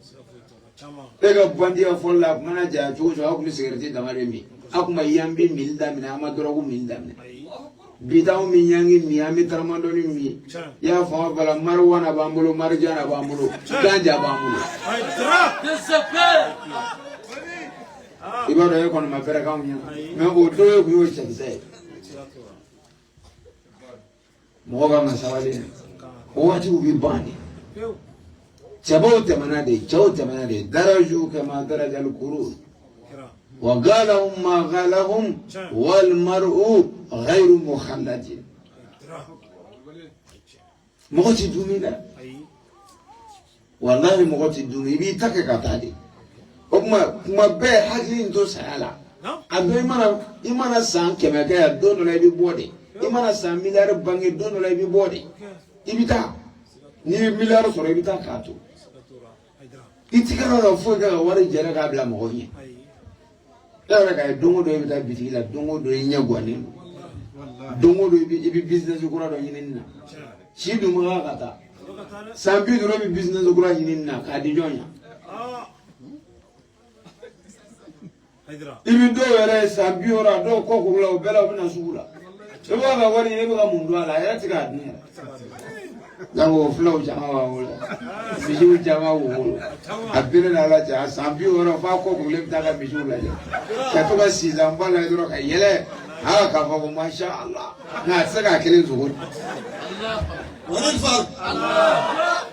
e ka bandiya fɔli la a kun mana janya cogo cogo aw kun bɛ sigɛrɛti dama de min a kun ma yan bɛ mili daminɛ an ma dɔrɔgu mili daminɛ bi t'anw min yangi min an bɛ taramadɔni min i y'a faamu bala marijuana b'an bolo marijana b'an bolo ganja b'an bolo i b'a dɔn e kɔni ma bɛrɛ k'anw ɲɛna mais o dɔw ye kun y'o cɛkisɛ ye mɔgɔ kan ka sabali o waatiw bɛ ban de cɛbaw tɛmɛna de cɛw tɛmɛna de daraju kama darajal kurun wa galahum ma galahum wal mar'u ghayru mukhalladin mɔgɔ ti dumi dɛ wallahi mɔgɔ ti dumi i b'i ta kɛ ka taa de o kuma bɛɛ hakili in to saya la a dɔn i mana san 100 kɛ yan don dɔ la i bɛ bɔ de i mana san miliyari bange don dɔ la i bɛ bɔ de i bɛ taa n'i ye miliyari sɔrɔ i bɛ taa k'a to i ti ka ka foyi kɛ ka wari jɛrɛ k'a bila mɔgɔw ɲɛ e yɛrɛ k'a ye don o don i bɛ taa bitigi la don o don i ɲɛ guwannen don o don i bɛ business kura dɔ ɲinini na si dun ma kan ka taa san 50 i bɛ business kura ɲinini na k'a di jɔn ɲɛ i bɛ dɔw yɛrɛ ye san 60 a dɔw kɔ kuru la o bɛɛ la u bɛ na sugu la e b'a ka wari e bɛ ka mun don a la a yɛrɛ tɛ k'a dun yɛrɛ jango fulaw caman b'an bolo misiw caman b'u bolo a bere la ala cɛ a san 60 f'a kɔ kurulen bɛ taa ka misiw lajɛ ka to ka sizanba lajɛ dɔrɔn ka yɛlɛ k'a fɔ ko masha Allah nka a tɛ se k'a kelen sogo wani الفرد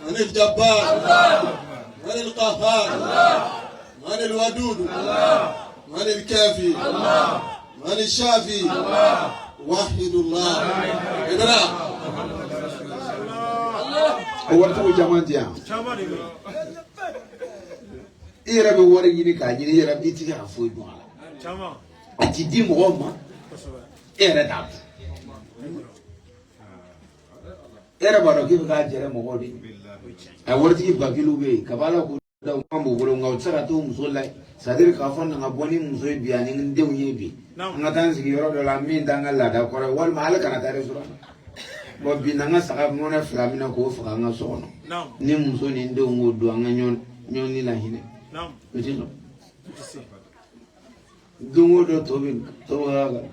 wani الجبار wani القهار wani الودود wani الكافي wani الشافي وحد الله إبراء o waritigiw caman tɛ yan i yɛrɛ bɛ wari ɲini k'a ɲini i yɛrɛ i tɛ ka foyi dɔn a la a ti di mɔgɔw ma e yɛrɛ t'a dɔn e yɛrɛ b'a dɔn k'i bɛ k'a jɛrɛ mɔgɔw de ye a waritigi bakiliw bɛ yen kaba la ko da u man b'u bolo nka u tɛ se ka t'o muso la c'est à dire k'a fɔ na ka bɔ ni muso ye bi ani n denw ye bi an ka taa n sigi yɔrɔ dɔ la min t'an ka laada kɔrɔ ye walima hali kana taa restaurant bon bi n'an ka saga mɔnɛ 2 mina k'o faga an ka so kɔnɔ ni muso ni n denw k'o don an ka ɲɔni la hinɛ o tɛ sɔn don o don to bɛ tɔgɔya kan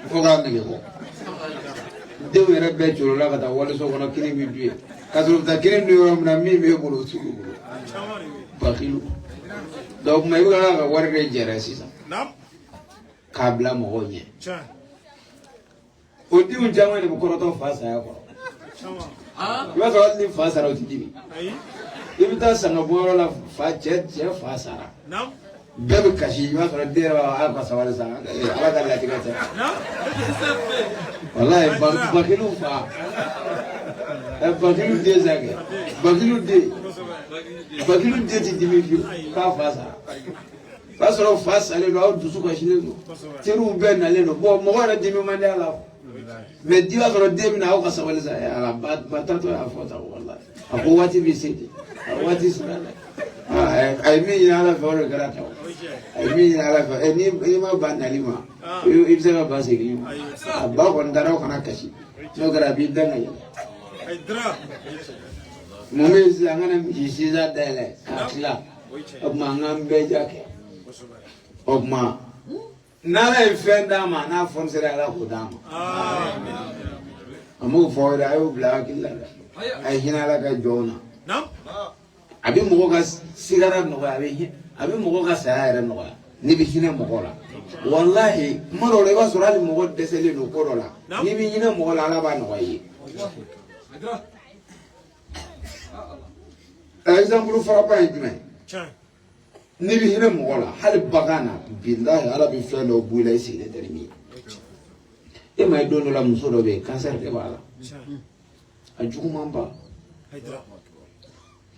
fo k'a nɛgɛ bɔ denw yɛrɛ bɛɛ colo la ka taa waliso kɔnɔ kini bɛ dun yen ka sɔrɔ u bɛ taa kini dun yɔrɔ min na min b'e bolo o t'u bolo bakilu donc kuma i bɛ ka wari de jɛrɛ sisan k'a bila mɔgɔw ɲɛ o denw caman de bɛ kɔrɔtɔ fa saya kɔrɔ i b'a sɔrɔ hali ni fa sara o tɛ dimi i bɛ taa sanga bɔ yɔrɔ la fa cɛ fa sara bɛɛ bɛ kasi i b'a sɔrɔ den yɛrɛ b'a ka sabali sa ala ka latigɛ tɛ walayi bakiliw fa bakiliw den sakɛ bakiliw den tɛ dimi fiyewu k'a fa sara o b'a sɔrɔ fa salen don aw dusu kasilen don teriw bɛɛ nalen don bon mɔgɔ yɛrɛ dimi man di a la mais di b'a sɔrɔ den bɛ na aw ka sabali sa ala ba tatɔ y'a fɔ tan walayi a ko waati bɛ se de a waati sera dɛ a ai mi ala fa ora karata ai mi ala fa ni ma bandali ma ibse ga basiri ba ko ndara kana kashi no gara bi danga ya ai dra mummy zangana mjisi za dele katla obma ngambe jake obma nala ifenda ma na fonsera ala kudama amu fora ayo black illa ay hinala ka jona nam abi mo ga sigara no abi mo ga sayara no ni bi hina mo la wallahi maro le ba surali mo desele no korola ni bi hina mo la ala ba no yi exemple fara jumɛn ni bi hinɛ mɔgɔ la hali bagan na bilahi ala bi fɛn dɔw bɔ i la i sigilen tɛ ni min ye e ma ye don dɔ la muso dɔ bɛ yen kansɛri de b'a la a juguman ba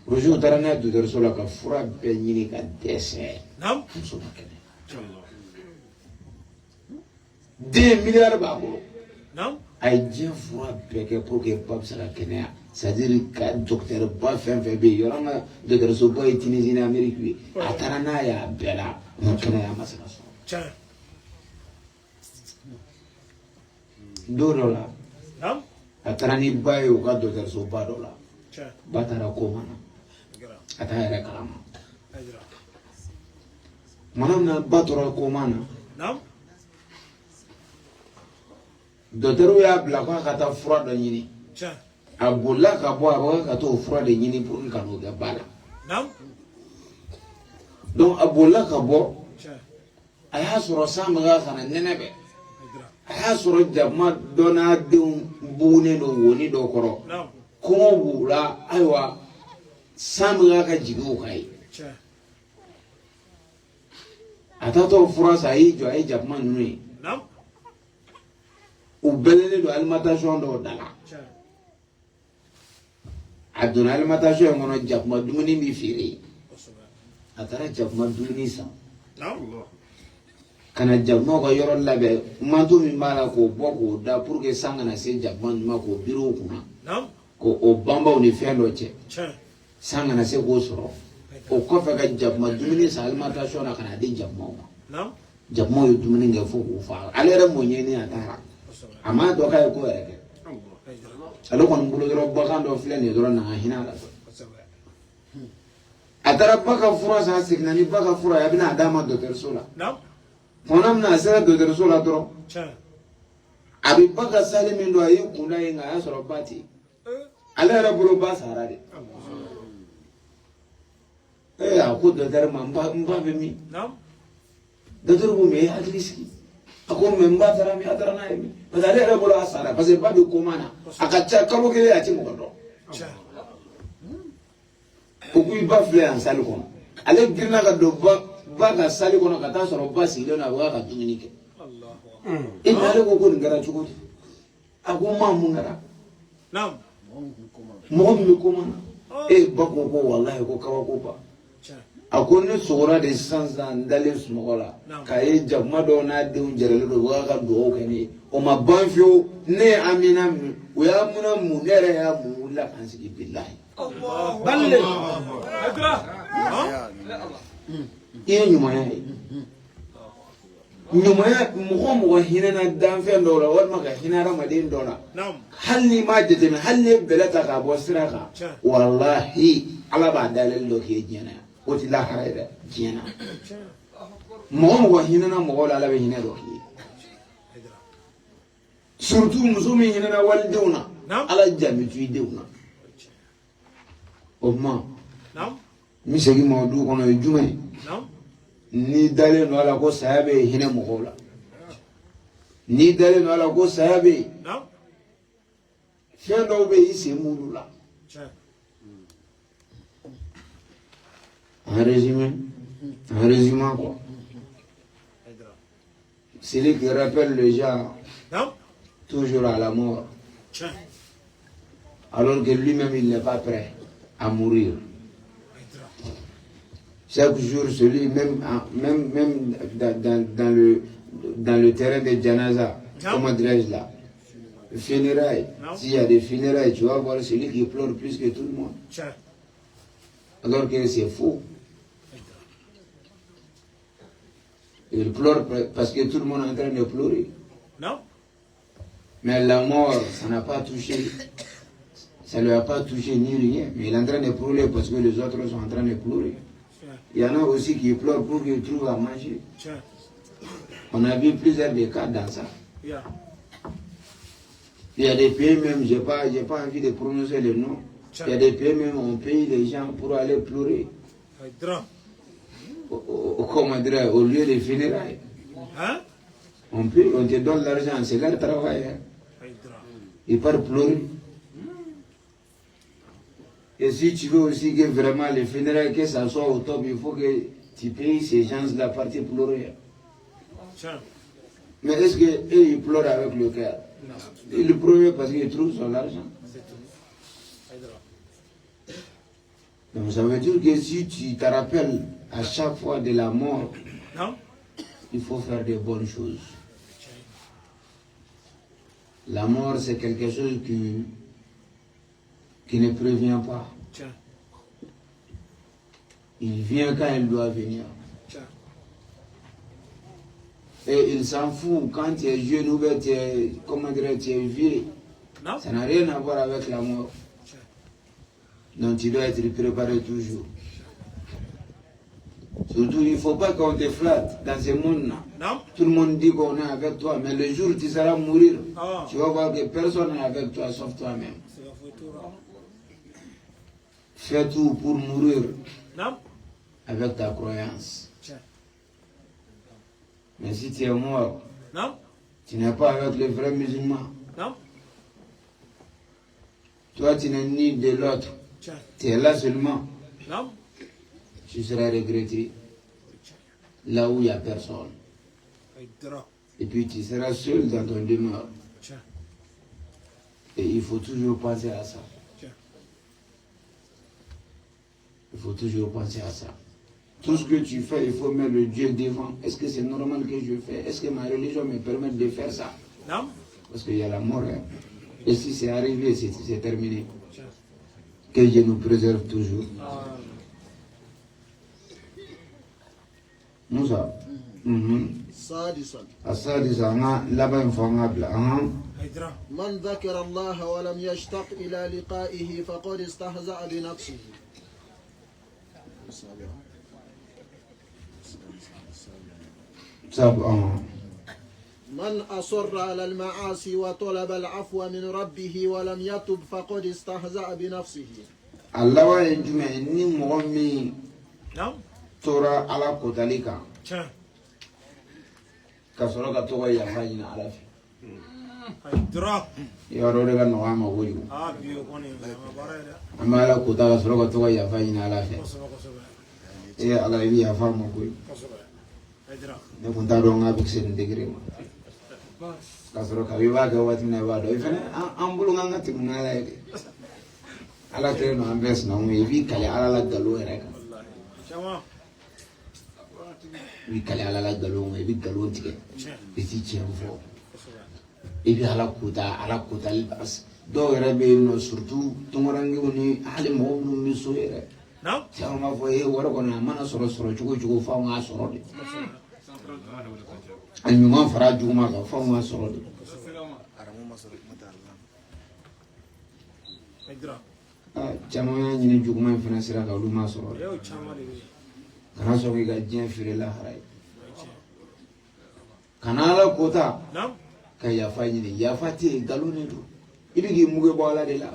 roziw taara n'a ye dɔgɔtɔrɔso la ka fura bɛɛ ɲini ka dɛsɛ muso ma kɛnɛ den miliyari b'a bolo a ye diɲɛ fura bɛɛ kɛ pour que ba bɛ se ka kɛnɛya c'est-à-dire ka docteur ba fɛn fɛn bɛ yen yɔrɔ min dɔgɔtɔrɔso ba ye Tunisie ni Amérique ye a taara n'a ye a bɛɛ la kɛnɛya ma se ka sɔrɔ don dɔ la a taara ni ba ye u ka dɔgɔtɔrɔso ba dɔ la ba taara koma na a t'a yɛrɛ kalama tuma min na ba tora koma na dɔgɔtɔrɔw y'a bila k'a ka taa fura dɔ ɲini a bolila ka bɔ a bɛ ka t'o fura de ɲini pour que ka n'o kɛ ba la donc a bolila ka bɔ a y'a sɔrɔ san bɛ ka kana nɛnɛ bɛ a y'a sɔrɔ jakuma dɔ n'a denw bugunen don woni dɔ kɔrɔ kɔngɔ b'u la ayiwa san bɛ ka jigin u kan ye a taatɔ fura san a y'i jɔ a ye jakuma ninnu ye u bɛlɛnnen don alimentation dɔw da la a donna alimentation in kɔnɔ jakuma dumuni bɛ feere a taara jakuma dumuni san ka na jakumaw ka yɔrɔ labɛn manto min b'a la k'o bɔ k'o da pour que san kana se jakuma ninnu ma k'o biri u kunna k'o banbaw ni fɛn dɔ cɛ san kana se k'o sɔrɔ o kɔfɛ ka jakuma dumuni san alimentation na ka na di jakumaw ma jakumaw ye dumuni kɛ fo k'u fa ale yɛrɛ m'o ɲɛɲini a taara a m'a dɔn k'a ye ko yɛrɛ kɛ ale kɔni bolo dɔrɔn bagan dɔ filɛ nin ye dɔrɔn na hinɛ la a taara ba ka fura san a seginna ni ba ka fura ye a bɛna a d'a ma dɔgɔtɔrɔso la tuma min na a sera dɔgɔtɔrɔso la dɔrɔn a bɛ ba ka sali min don a y'i kun da yen nka a y'a sɔrɔ ba tɛ yen ale yɛrɛ bolo ba sara de a ko dɔgɔtɔrɔ ma n ba bɛ min dɔgɔtɔrɔ ko mɛ e hakili sigi a ko mɛ n ba taara min a taara n'a ye min parce que ale yɛrɛ bolo a sara parce que ba bɛ koma na a ka ca kalo kelen a tɛ mɔgɔ dɔn o ko i ba filɛ yan sali kɔnɔ ale girinna ka don ba ka sali kɔnɔ ka taa sɔrɔ ba sigilen don a bɛ ka dumuni kɛ e ni ale ko nin kɛra cogo di a ko maa mun kɛra mɔgɔ min bɛ koma na ba ko walahi ko kabako ba a ko ne sɔgɔra de sisan n dalen sunɔgɔ la k'a ye jakuma dɔw n'a denw jɛrɛlen don u b'a ka dugawu kɛ ne ye o ma ban fiyewu ne ye Amina min o y'a muna mun ne yɛrɛ y'a mun wulila ka n sigi bilahi balle i ye ɲumanya ye ɲumanya mɔgɔ mɔgɔ hinɛna danfɛn dɔw la walima ka hinɛ hadamaden dɔ la hali n'i m'a jateminɛ hali n'i ye bɛlɛ ta k'a bɔ sira kan walahi ala b'a dayɛlɛli dɔ k'i ye diɲɛ na o tɛ lahara ye dɛ diɲɛ na mɔgɔ mɔgɔ hinɛna mɔgɔw la ala bɛ hinɛ dɔ k'i ye surtout muso min hinɛna walidenw na ala jaabi to i denw na o tuma n bɛ segin ma o du kɔnɔ o ye jumɛn ye n'i dalen don a la ko saya bɛ hinɛ mɔgɔw la n'i dalen don a la ko saya bɛ yen fɛn dɔw bɛ yen i sen b'olu la en résumant quoi celui qui rappelle les gens toujours à la mort alors que lui-même il n'est pas prêt à mourir. Chaque jour, celui même dans le terrain de Janaza, comment dirais-je là, funérailles, s'il y a des funérailles, tu vas voir celui qui pleure plus que tout le monde. Alors que c'est faux. Il pleure parce que tout le monde est en train de pleurer. Non. Mais la mort, ça n'a pas touché. Ça ne lui a pas touché ni rien. Mais il est en train de pleurer parce que les autres sont en train de pleurer. Il y en a aussi qui pleurent pour qu'ils trouvent à manger. On a vu plusieurs des cas dans ça. Il y a des pays même, je n'ai pas envie de prononcer le nom. Il y a des pays même, on paye les gens pour aller pleurer. Comment dire, au lieu des funérailles. Hein? On te donne l'argent, c'est leur travail. Hein. Ils partent pleurer. Et si tu veux aussi que vraiment les funérailles, que ça soit au top, il faut que tu payes ces gens de la partie pleurer. Mais est-ce qu'eux, ils pleurent avec le cœur? Ils pleurent parce qu'ils trouvent son argent. Donc ça veut dire que si tu te rappelles à chaque fois de la mort, il faut faire de bonnes choses. La mort, c'est quelque chose qui ne prévient pas. Il vient quand il doit venir. Et il s'en fout quand tu es jeune ou bien tu es, comment dire, tu es vieux. Ça n'a rien à voir avec la mort. Donc tu dois être préparé toujours. Surtout, il ne faut pas qu'on te flatte dans ce monde-là. Tout le monde dit qu'on est avec toi, mais le jour où tu seras mourir, tu vas voir que personne n'est avec toi sauf toi-même. Fais tout pour mourir avec ta croyance. Mais si tu es mort, tu n'es pas avec les vrais musulmans. Toi, tu n'es ni de l'autre. Tu es là seulement. Tu seras regretté là où il n'y a personne. Et puis tu seras seul dans ton demeure. Et il faut toujours penser à ça. Il faut toujours penser à ça. Tout ce que tu fais, il faut mettre le Dieu devant. Est-ce que c'est normal que je fais? Est-ce que ma religion me permet de faire ça? Non. Parce qu'il y a la mort. Hein. Et si c'est arrivé, c'est terminé. Que Dieu nous préserve toujours. Moussa. السادسة لبن فنقبل من ذكر الله ولم يشتق إلى لقائه فقد استهزأ بنفسه. من أصر على المعاصي وطلب العفو من ربه ولم يتب فقد استهزأ بنفسه. الله وينجم إني مغمي ترى على قتالك كسرك توي يا فاجنا على في يا روري كان نوام أقولي أما على قتال كسرك توي يا فاجنا على في إيه على يبي يا فام أقولي نكون تارون أبيك سين دقيقة كسرك أبي باك واتمنى بادو إفنا أمبلو عنا تكون على ala tere no ambes na mu yi kale ala la galo rek wi kale ala la galo mu yi galo tike e ti chemfo e bi ala kuta libas do rebe no surtout tungorangi woni ale mo no mi so yere no ta ma fo e woro ko na mana soro chugo fa nga soro de an mi ngon fara juma ka fa nga soro de caman ɲini juguman in fana sira kan olu ma sɔrɔ kana sɔn k'i ka diɲɛ feere lahara ye kana ala kota ka yafa ɲini yafa tɛ yen nkalon de don i bɛ k'i mugu bɔ ala de la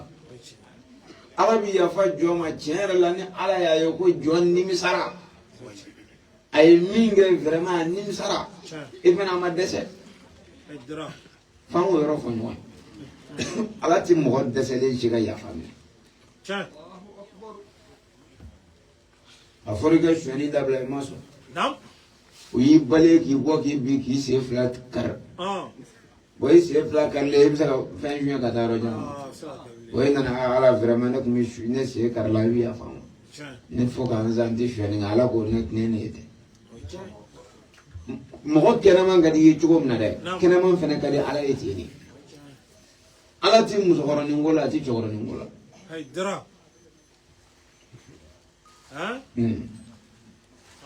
ala bɛ yafa jɔn ma tiɲɛ yɛrɛ la ni ala y'a ye ko jɔn nimisara a ye min kɛ vraiment a nimisara i fana a ma dɛsɛ f'an k'o yɔrɔ fɔ ɲɔgɔn ye ala tɛ mɔgɔ dɛsɛlen si ka yafa minɛ. A fɔra ka suɲɛni dabila i ma sɔn o y'i bali k'i bɔ k'i bin k'i sen fila kari bon i sen fila karilen i bɛ se ka fɛn suɲɛ ka taa yɔrɔ jan o ye nana ala vraiment ne tun bɛ ne sen kari la i bɛ yafa ma ne fɔ k'an zan tɛ suɲɛni nka ala ko ne ne ye tɛ mɔgɔ kɛnɛman ka di i ye cogo min na dɛ kɛnɛman fana ka di ala ye ten de ala tɛ musokɔrɔnin ko la a tɛ cɛkɔrɔnin ko la.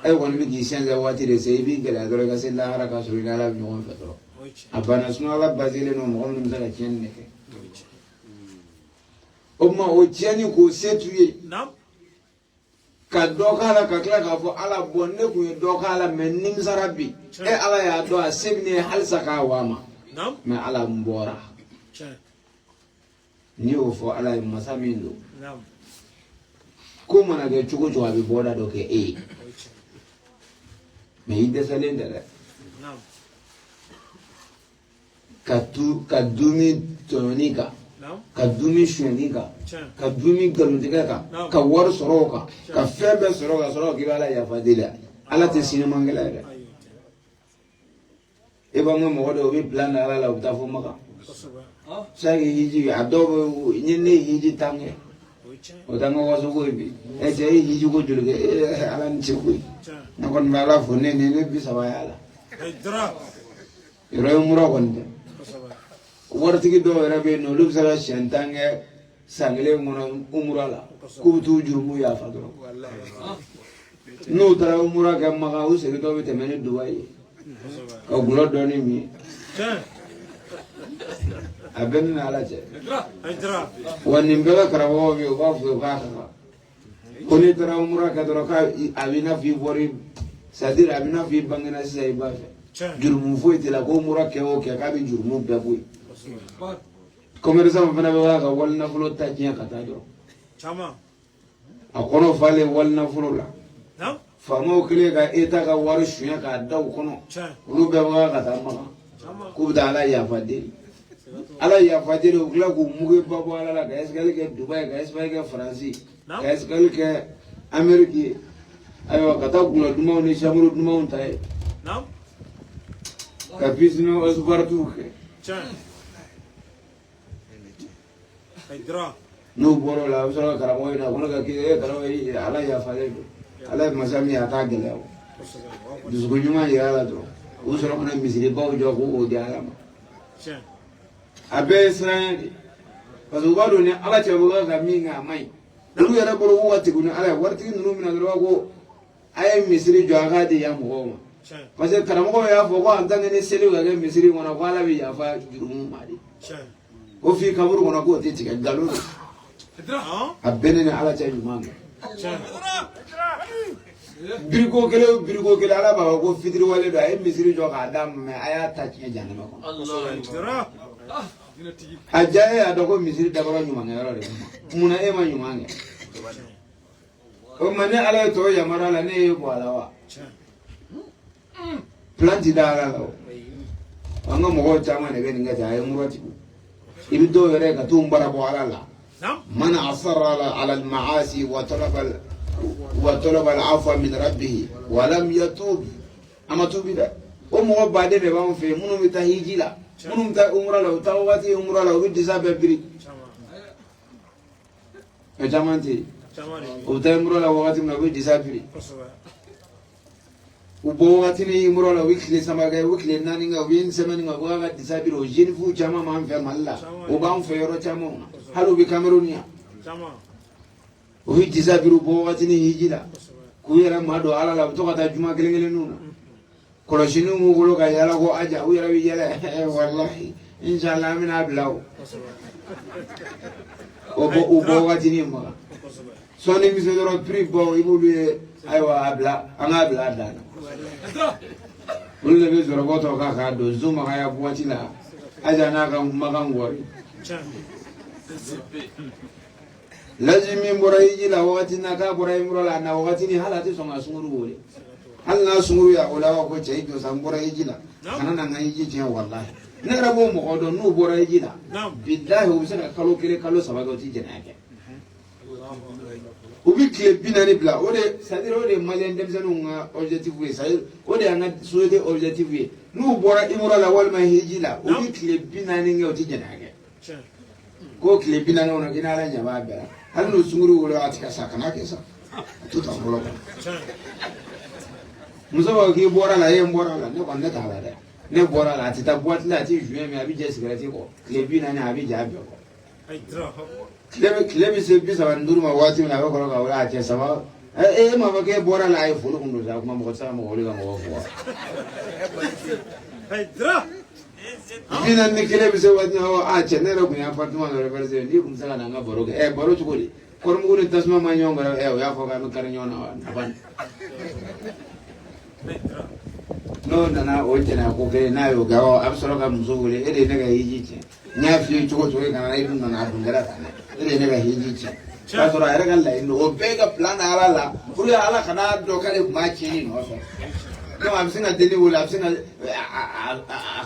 ai wani bigi shan za wati da sai bi ga da ga sai la haraka su ina la mi won fatro abana suna la bazile no mo mun daga cin ne ke umma o jani ko setuye nam ka dokala ka kla ka fo ala bonne ku dokala men nim sarabi e ala ya do asibne hal saka wama nam me ala mbora ni o fo ala masamindo nam ko mana ga chugo chugo abi boda do ke e me ide salenda nam ka dumi tonika ka dumi shunika ka dumi galuntika ka war soroka ka febe soroka ki bala ya fadila ala te sinema ngela ga e ba mo do bi plan ala la uta fo maka sai hiji adobo nyene hiji tange o tango waso ko bi e je hiji ko julge ala nchi ko na kon mala fo ne bi sabaya ala dra iro muro kon wartigi do rabe no lu sala shantange sangle ngono umrala ku tu jurumu ya fadro no tara umra ga maga u se do bete mene duwai o gulo do ni mi aben na ala je wani mbela karawo bi o ba fu ba ko ni tara umra ka do ka abina fi bori sadir abina fi bangena sai ba jurumu fo itela ko umra ke o ke ka bi jurumu be boy commerçant fana be waga wal na fulo ta jiya kata do chama akono fale wal na fulo la nam famo kile ga eta ga waru shuya ka daw kono lu be waga kata ma ku da ala ya fadiri ugla ku muge babo ala la ga esgal ke dubai ga esbai ke franci ga esgal ke amerique ayo kata gula duma ni shamuru duma on tay nam ka bisno asbartu ke no boro la so kara mo ina kono ka ki kara yi ala ya fale do ala masami ata gele o dusu nyuma ya ala do o so kono misiri ba o jo ko o dia ala ma abe sran paso ba do ne ala che bo ga mi nga mai du ya boro wo wati ko ne ala warti nunu mina do ko ay misiri jo aga de ya mo ma paso kara mo ya fo ko antane ne selu ga misiri ngona ko ala bi ya fa jurumu mari o fi kaburu kono ko te tiga galu abene ne ala chay manga birgo kele ala ba ko fitri wale do ay misiri jo ka dam me aya ta ci janama ko ajaye adoko misiri da ba nyuma ngero de muna e ma nyuma nge o mane ala to ya marala ne e ko alawa planti da ala lo anga mo ko chama ne be nga jaye murati يبدو يريك توم بربو على الله من أصر على المعاصي وطلب العفو من ربه ولم يتوب أما توب ده ومو بعدين بام في منو متهيجي لا منو مت عمره لو تاواتي عمره لو بدي سبب بري جامانتي وتعمره لو وقت من بدي سبب ubowatini imrola wikle samaga wikle naninga win semaninga waga disabiro jinfu chama manfe malla ubam fero chama halu bi cameronia chama wi disabiro bowatini hijila kuyera mado ala la to kata juma gelengele nuna koloshinu mugulo ga yala ko aja uyera wi yala wallahi inshallah min ablaw ubowatini ma soni mi sedoro pribo ibulu aywa abla anga abla dana ulle be zoro goto ka ka do zuma ka ya buwati la aja na ka makan gori lazimi mborayi la wakati na ka borayi mrola na wakati ni halati songa sunguru wole halna sunguru ya ola ko chei do sam borayi la kana na ngai ji je wallahi na rabo mo do no borayi la billahi ubisaka kalo kile kalo sabago ti jenake ubi club binani bla ode c'est-à-dire ode malien demsanu nga objectif we c'est-à-dire ode anga souhaité objectif we nu bora imora la wal ma hijila ubi club binani nga oti jenage ko club binani ona gina la nyama bela hal no sunguru wala atika sakana kesa tout en bolo musawa ki bora la ye bora la ne konne ta la de ne bora la ti ta boîte la ti juin mais abi je cigarette ko club binani abi jabe ko ay dra Clemi se bisa banduru ma wati na ko ka wala che sama ma va che bora la iPhone quando sa come mo sa mo liga mo fu Haydra. fina ni kele bi se wa a chenera ku ya apartment do reverse ni kum sa na nga boro ke boro chukuli korum ko ni tasma ma nyonga ya fo ga no kar nyona wa aban no nana o tena ko ke na yo ga o absoro ga muso wole ede ne ga yiji che nya fi chuko chuko kana idu na dungara kana ede ne ga yiji che ka soro era ga la ino o bega plan ala la kuri ala kana do ka le ma chi ni no so no am singa deni wole am singa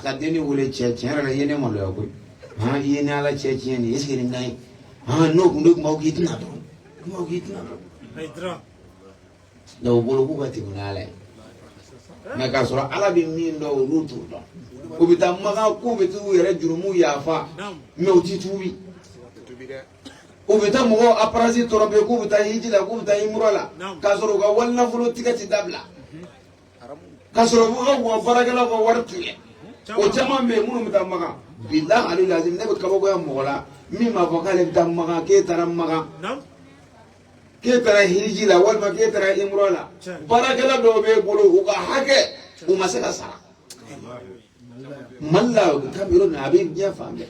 ka deni wole che che era yene mo lo ko ha yene ala che che ni iske ni ngai ha no kundo mo ki tina do mo ki tina do Haydra. do bolo ku ka ti kunale mais ka sɔrɔ ala bɛ min dɔn olu t'o dɔn u bɛ taa makan ko bɛ t'u yɛrɛ jurumu yafa mais u ti tuubi u bɛ taa mɔgɔw aparasi tɔrɔ k'u bɛ taa hiji la k'u bɛ taa imura la k'a sɔrɔ u ka wari nafolo tigɛ ti dabila k'a sɔrɔ u ka baarakɛlaw ka wari tigɛ o caman bɛ yen minnu bɛ taa makan bilahi ali lazim ne bɛ kabakoya mɔgɔ la min b'a fɔ k'ale bɛ taa makan k'e taara makan k'e taara hiji la walima k'e taara imura la baarakɛla dɔw b'e bolo u ka hakɛ u ma se ka sara mali la kabiro na a bɛ diɲɛ fan bɛɛ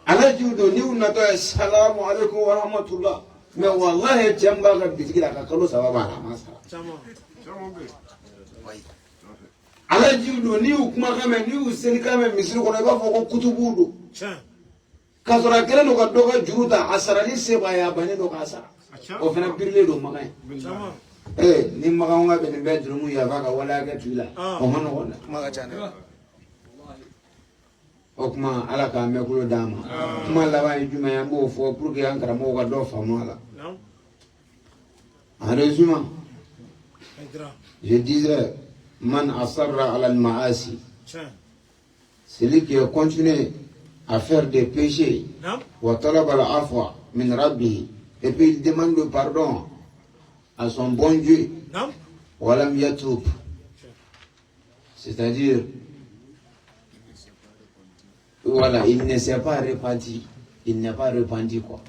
ala jiw don n'i natɔ ye salamu aleykum wa rahmatulah mais walahi cɛ min b'a ka bitigi la a ka kalo 3 b'a la a ma sara ala jiw don n'i y'u kumakan mɛn n'i y'u selikan mɛn misiri kɔnɔ i b'a fɔ ko kutubu don k'a sɔrɔ a kɛlen don ka dɔ ka juru ta a sarali se b'a ye a bannen don k'a sara o fana birilen don makan ye ni makan ka bɛ nin bɛɛ jurumu yafa ka waleya kɛ tu la o ma nɔgɔn dɛ o kuma ala k'an mɛn kulo d'an ma kuma laban ye jumɛn ye an b'o fɔ pour que an karamɔgɔw ka dɔ faamu a la en résumé je disais man asarra ala al-ma'asi celui qui a continué à faire des péchés wa talaba al-afwa min rabbih et puis il demande le pardon à son bon Dieu walam yatub c'est-à-dire voilà il ne s'est pas repenti il n'est pas repenti quoi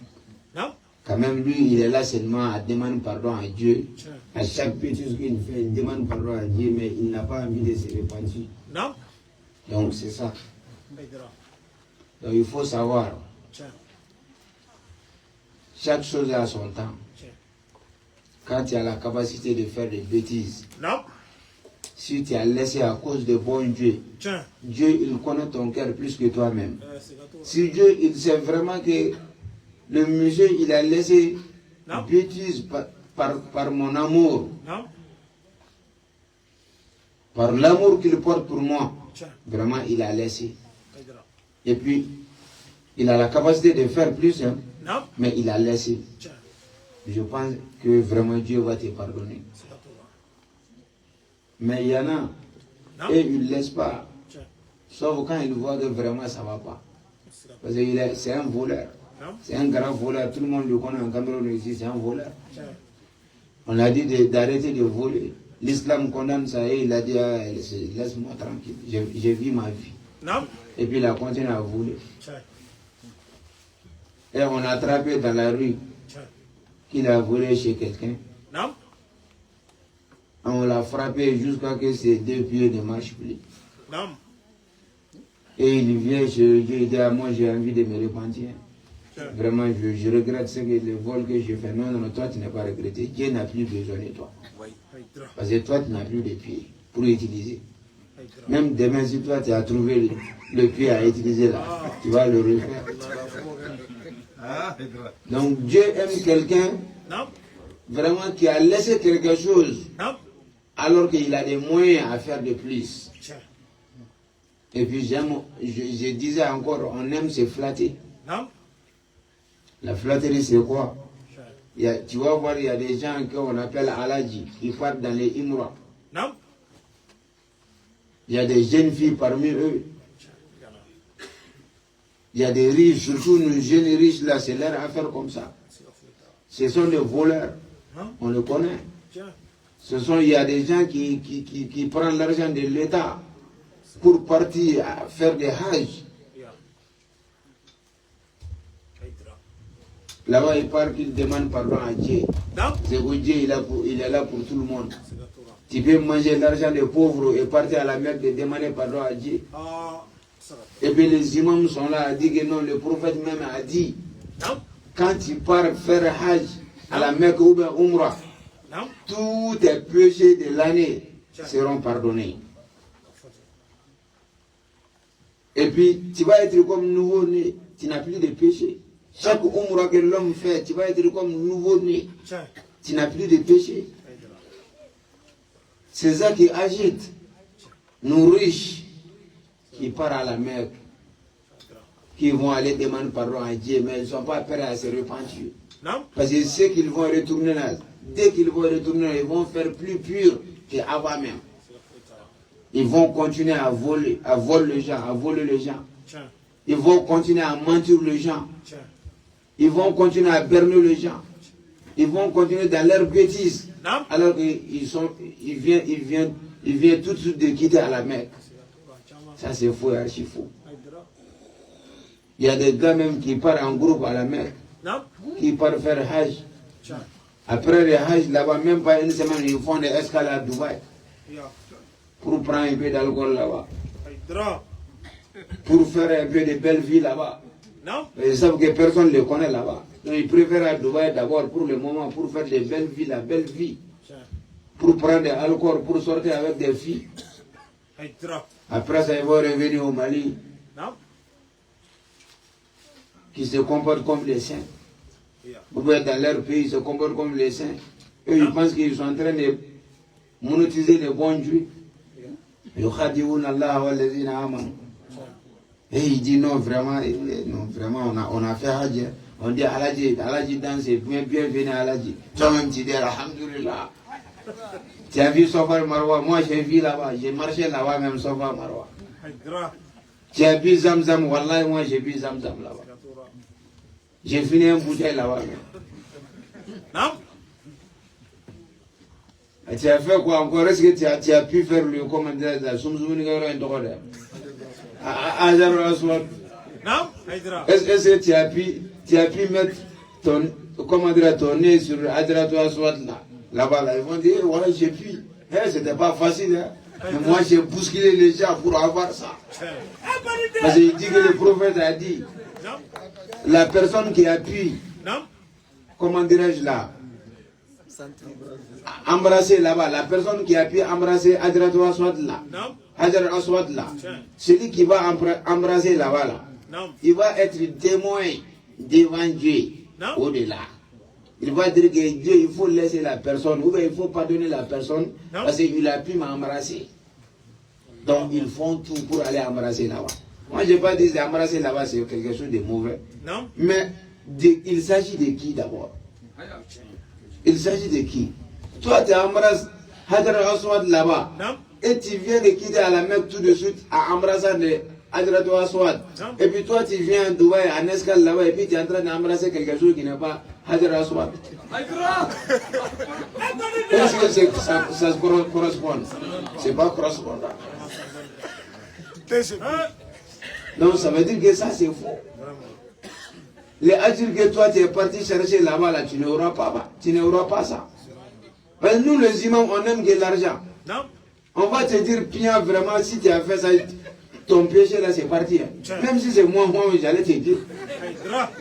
quand même lui il est là seulement à demander pardon à Dieu à chaque bêtise qu'il fait il demande pardon à Dieu mais il n'a pas envie de se repentir donc c'est ça donc il faut savoir chaque chose a son temps. Quand tu as la capacité de faire des bêtises, si tu as laissé à cause de bon Dieu, Dieu il connaît ton cœur plus que toi-même. Si Dieu il sait vraiment que le monsieur il a laissé bêtises par mon amour, par l'amour qu'il porte pour moi, vraiment il a laissé. Et puis il a la capacité de faire plus. Mais il a laissé. Je pense que vraiment Dieu va te pardonner. Mais il y en a, et il ne laisse pas. Sauf quand il voit que vraiment ça ne va pas. Parce que c'est un voleur. C'est un grand voleur. Tout le monde le connaît en Cameroun ici, c'est un voleur. On a dit d'arrêter de voler. L'islam condamne ça et il a dit laisse-moi tranquille. J'ai vu ma vie. Et puis il a continué à voler. Et on a attrapé dans la rue qu'il a volé chez quelqu'un. On l'a frappé jusqu'à ce que ses 2 pieds ne marchent plus. Et il vient chez Dieu, il dit moi j'ai envie de me repentir. Vraiment, je regrette ce que le vol que j'ai fait. Non, toi tu n'as pas regretté. Dieu n'a plus besoin de toi. Parce que toi tu n'as plus de pieds pour utiliser. Même demain, si toi tu as trouvé le pied à utiliser là, tu vas le refaire. Donc Dieu aime quelqu'un vraiment qui a laissé quelque chose alors qu'il a des moyens à faire de plus. Et puis je disais encore, on aime se flatter. La flatterie c'est quoi? Tu vas voir, il y a des gens qu'on appelle Aladji, qui partent dans les Imra. Il y a des jeunes filles parmi eux. Il y a des riches, surtout nos jeunes riches là, c'est leur affaire comme ça. Ce sont des voleurs, on le connaît. Il y a des gens qui prennent l'argent de l'État pour partir à faire des hajj. Là-bas, il part qu'il demande pardon à Dieu. C'est que Dieu, il est là pour tout le monde. Tu peux manger l'argent des pauvres et partir à la Mecque de demander pardon à Dieu. Et puis les imams sont là à dire que non, le prophète même a dit, quand tu pars faire Hajj à la Mecque ou bien Umrah, tous tes péchés de l'année seront pardonnés. Et puis, tu vas être comme nouveau-né, tu n'as plus de péché. Chaque Umrah que l'homme fait, tu vas être comme nouveau-né, tu n'as plus de péché. C'est ça qui agite nos riches qui partent à la Mecque, qui vont aller demander pardon à Dieu, mais ils ne sont pas prêts à se repentir. Parce que ceux qu'ils vont retourner là, dès qu'ils vont retourner, ils vont faire plus pur qu'avant même. Ils vont continuer à voler les gens, Ils vont continuer à mentir les gens. Ils vont continuer à berner les gens. Ils vont continuer dans leur bêtise. Alors qu'ils viennent tout de suite de quitter à la Mecque. Ça c'est faux et archi faux. Il y a des gars même qui partent en groupe à la Mecque, qui partent faire Hajj. Après le Hajj, là-bas, même pas une semaine, ils font des escales à Dubaï pour prendre un peu d'alcool là-bas, pour faire un peu de belle vie là-bas. Ils savent que personne ne les connaît là-bas. Donc ils préfèrent à Dubaï d'abord pour le moment, pour faire des belles vies, la belle vie, pour prendre de l'alcool, pour sortir avec des filles. Après ça, ils vont revenir au Mali, qui se comportent comme les saints. Vous voyez, dans leur pays, ils se comportent comme les saints. Eux, ils pensent qu'ils sont en train de monétiser les bons juifs. Et il dit non, vraiment, on a fait Hajj. On dit Aladji danse, bienvenue à Aladji. Toi-même, tu dis Alhamdulillah. Tu as vu Safa Marwa, moi j'ai vu là-bas, j'ai marché là-bas même Safa Marwa. Tu as vu Zamzam, Wallah, moi j'ai vu Zamzam là-bas. J'ai fini un bouteille là-bas. Tu as fait quoi encore? Est-ce que tu as pu faire le commandant de la Soumzouni Est-ce que tu as pu mettre ton nez sur Adratou Aswad là-bas là? Ils vont dire, ouais, j'ai pu. C'était pas facile. Hein? Mais moi, j'ai bousculé les gens pour avoir ça. Parce qu'il dit que le prophète a dit, la personne qui appuie, comment dirais-je là, embrasser là-bas, la personne qui appuie embrasser Adratou Aswad là, Hajar Aswad là, celui qui va embrasser là-bas là, il va être témoin devant Dieu au-delà. Il va dire que Dieu, il faut laisser la personne, ou bien il faut pardonner la personne parce qu'il a pu m'embrasser. Donc ils font tout pour aller embrasser là-bas. Moi je n'ai pas dit d'embrasser là-bas c'est quelque chose de mauvais. Mais il s'agit de qui d'abord? Il s'agit de qui? Toi tu embrasses Hajar Aswad là-bas et tu viens de quitter à la Mecque tout de suite à embrasser les Adratou Aswad. Et puis toi tu viens à Dubaï en escale là-bas et puis tu es en train d'embrasser quelque chose qui n'est pas Hajar Aswad. Est-ce que ça correspond? C'est pas correspondant. Donc ça veut dire que ça c'est faux. Les adultes que toi tu es parti chercher là-bas, là, tu n'auras pas ça. Parce que nous les imams on aime que l'argent. On va te dire bien vraiment si tu as fait ça, ton péché là c'est parti. Hein. Même si c'est moi j'allais te dire.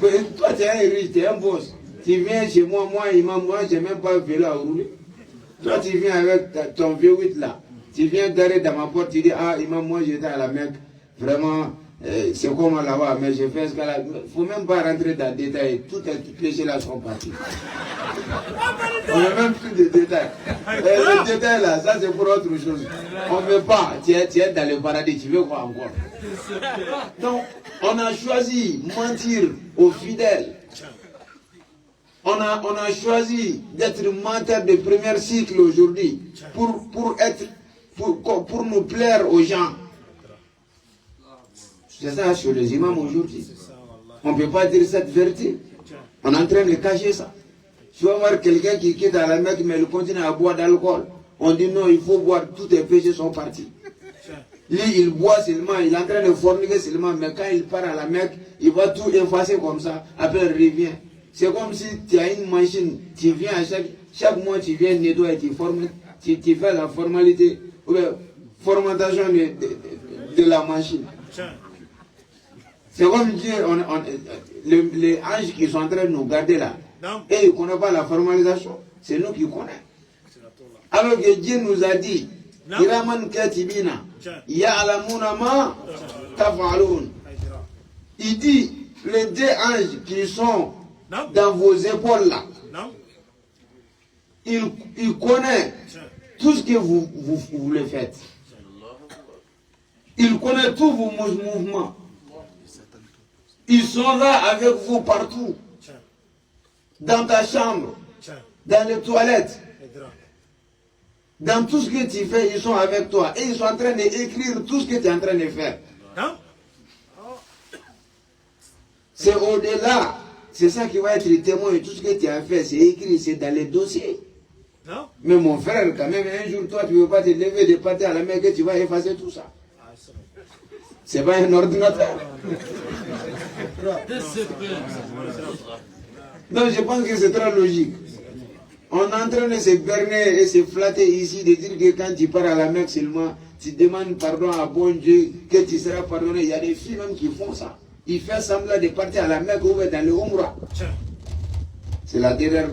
Mais toi tu es un riche, tu es un boss. Tu viens chez moi imam, moi j'ai même pas vélo à rouler. Toi tu viens avec ton V8 là. Tu viens garer dans ma porte, tu dis ah imam moi j'étais à la Mecque. Vraiment c'est comment là-bas, mais j'ai fait ce cas-là. Il ne faut même pas rentrer dans les détails. Tous les péchés là sont partis. On n'a même plus de détails. Les détails là, ça c'est pour autre chose. On ne veut pas. Tu es dans le paradis, tu veux quoi encore? Donc, on a choisi mentir aux fidèles. On a choisi d'être menteur de premier cycle aujourd'hui pour nous plaire aux gens. C'est ça sur les imams aujourd'hui. On ne peut pas dire cette vérité. On est en train de cacher ça. Tu vas voir quelqu'un qui quitte à la Mecque, mais il continue à boire d'alcool. On dit non, il faut boire, tous tes péchés sont partis. Lui, il boit seulement, il est en train de forniquer seulement, mais quand il part à la Mecque, il va tout effacer comme ça. Après, il revient. C'est comme si tu as une machine, tu viens à chaque mois, tu viens nettoyer, tu fais la formalité, ou la formatation de la machine. C'est comme dire, les anges qui sont en train de nous garder là, et ils ne connaissent pas la formalisation, c'est nous qui connaissons. Alors que Dieu nous a dit, Iraman katibina, ya'lamuna ma taf'alun. Il dit, les deux anges qui sont dans vos épaules là, ils connaissent tout ce que vous le faites. Ils connaissent tous vos mouvements. Ils sont là avec vous partout. Dans ta chambre, dans les toilettes, dans tout ce que tu fais, ils sont avec toi. Et ils sont en train d'écrire tout ce que tu es en train de faire. C'est au-delà. C'est ça qui va être le témoin de tout ce que tu as fait. C'est écrit, c'est dans les dossiers. Mais mon frère, quand même, un jour, toi, tu ne veux pas te lever de partir à la mer que tu vas effacer tout ça. C'est pas un ordinateur. Donc je pense que c'est très logique. On est en train de se berner et se flatter ici, de dire que quand tu pars à la Mecque seulement, tu demandes pardon à bon Dieu, que tu seras pardonné. Il y a des filles même qui font ça. Ils font semblant de partir à la Mecque ou dans le Umrah. C'est la dernière,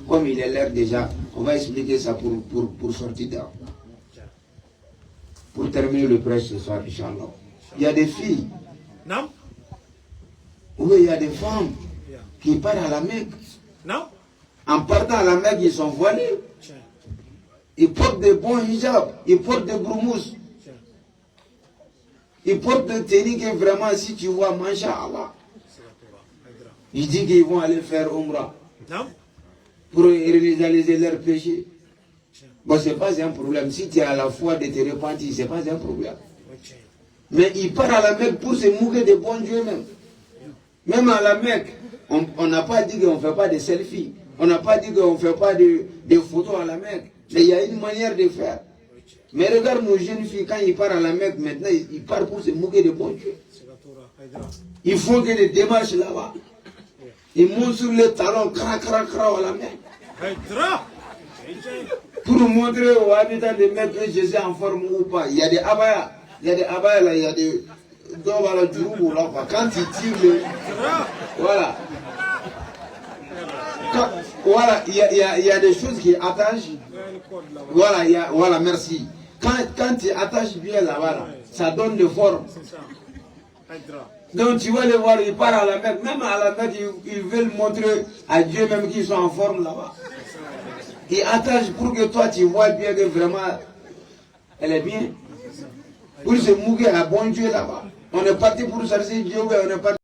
comme il est l'heure déjà, on va expliquer ça pour sortir dehors. Pour terminer le prêche ce soir, Inch'Allah. Il y a des filles. Non. Oui, il y a des femmes qui partent à la Mecque. Non. En partant à la Mecque, ils sont voilés. Ils portent des bons hijabs, ils portent des broumous. Ils portent des tenues que vraiment, si tu vois, Masha'Allah. Ils disent qu'ils vont aller faire Umrah. Non. Pour réaliser leurs péchés. Bon, ce n'est pas un problème. Si tu as la foi de te repentir, ce n'est pas un problème. Mais ils partent à la Mecque pour se moquer de bon Dieu même. Même à la Mecque, on n'a pas dit qu'on ne fait pas de selfies. On n'a pas dit qu'on ne fait pas de photos à la Mecque. Mais il y a une manière de faire. Mais regarde nos jeunes filles, quand ils partent à la Mecque, maintenant, ils partent pour se moquer de bon Dieu. Ils font que des démarches là-bas. Ils montent sur les talons, à la Mecque. Pour montrer aux habitants de Mecque que Jésus est en forme ou pas. Il y a des abayas. Il y a des abayas là, il y a des... Quand ils tirent le... Voilà. Voilà, il y a des choses qui attachent. Voilà, voilà, merci. Quand tu attaches bien là-bas, ça donne de forme. Donc tu vas les voir, ils partent à la Mecque. Même à la Mecque, ils veulent montrer à Dieu même qu'ils sont en forme là-bas. Ils attachent pour que toi tu vois bien que vraiment elle est bien. Pour se mouiller à bon Dieu là-bas. On est parti pour chercher Dieu, on est parti.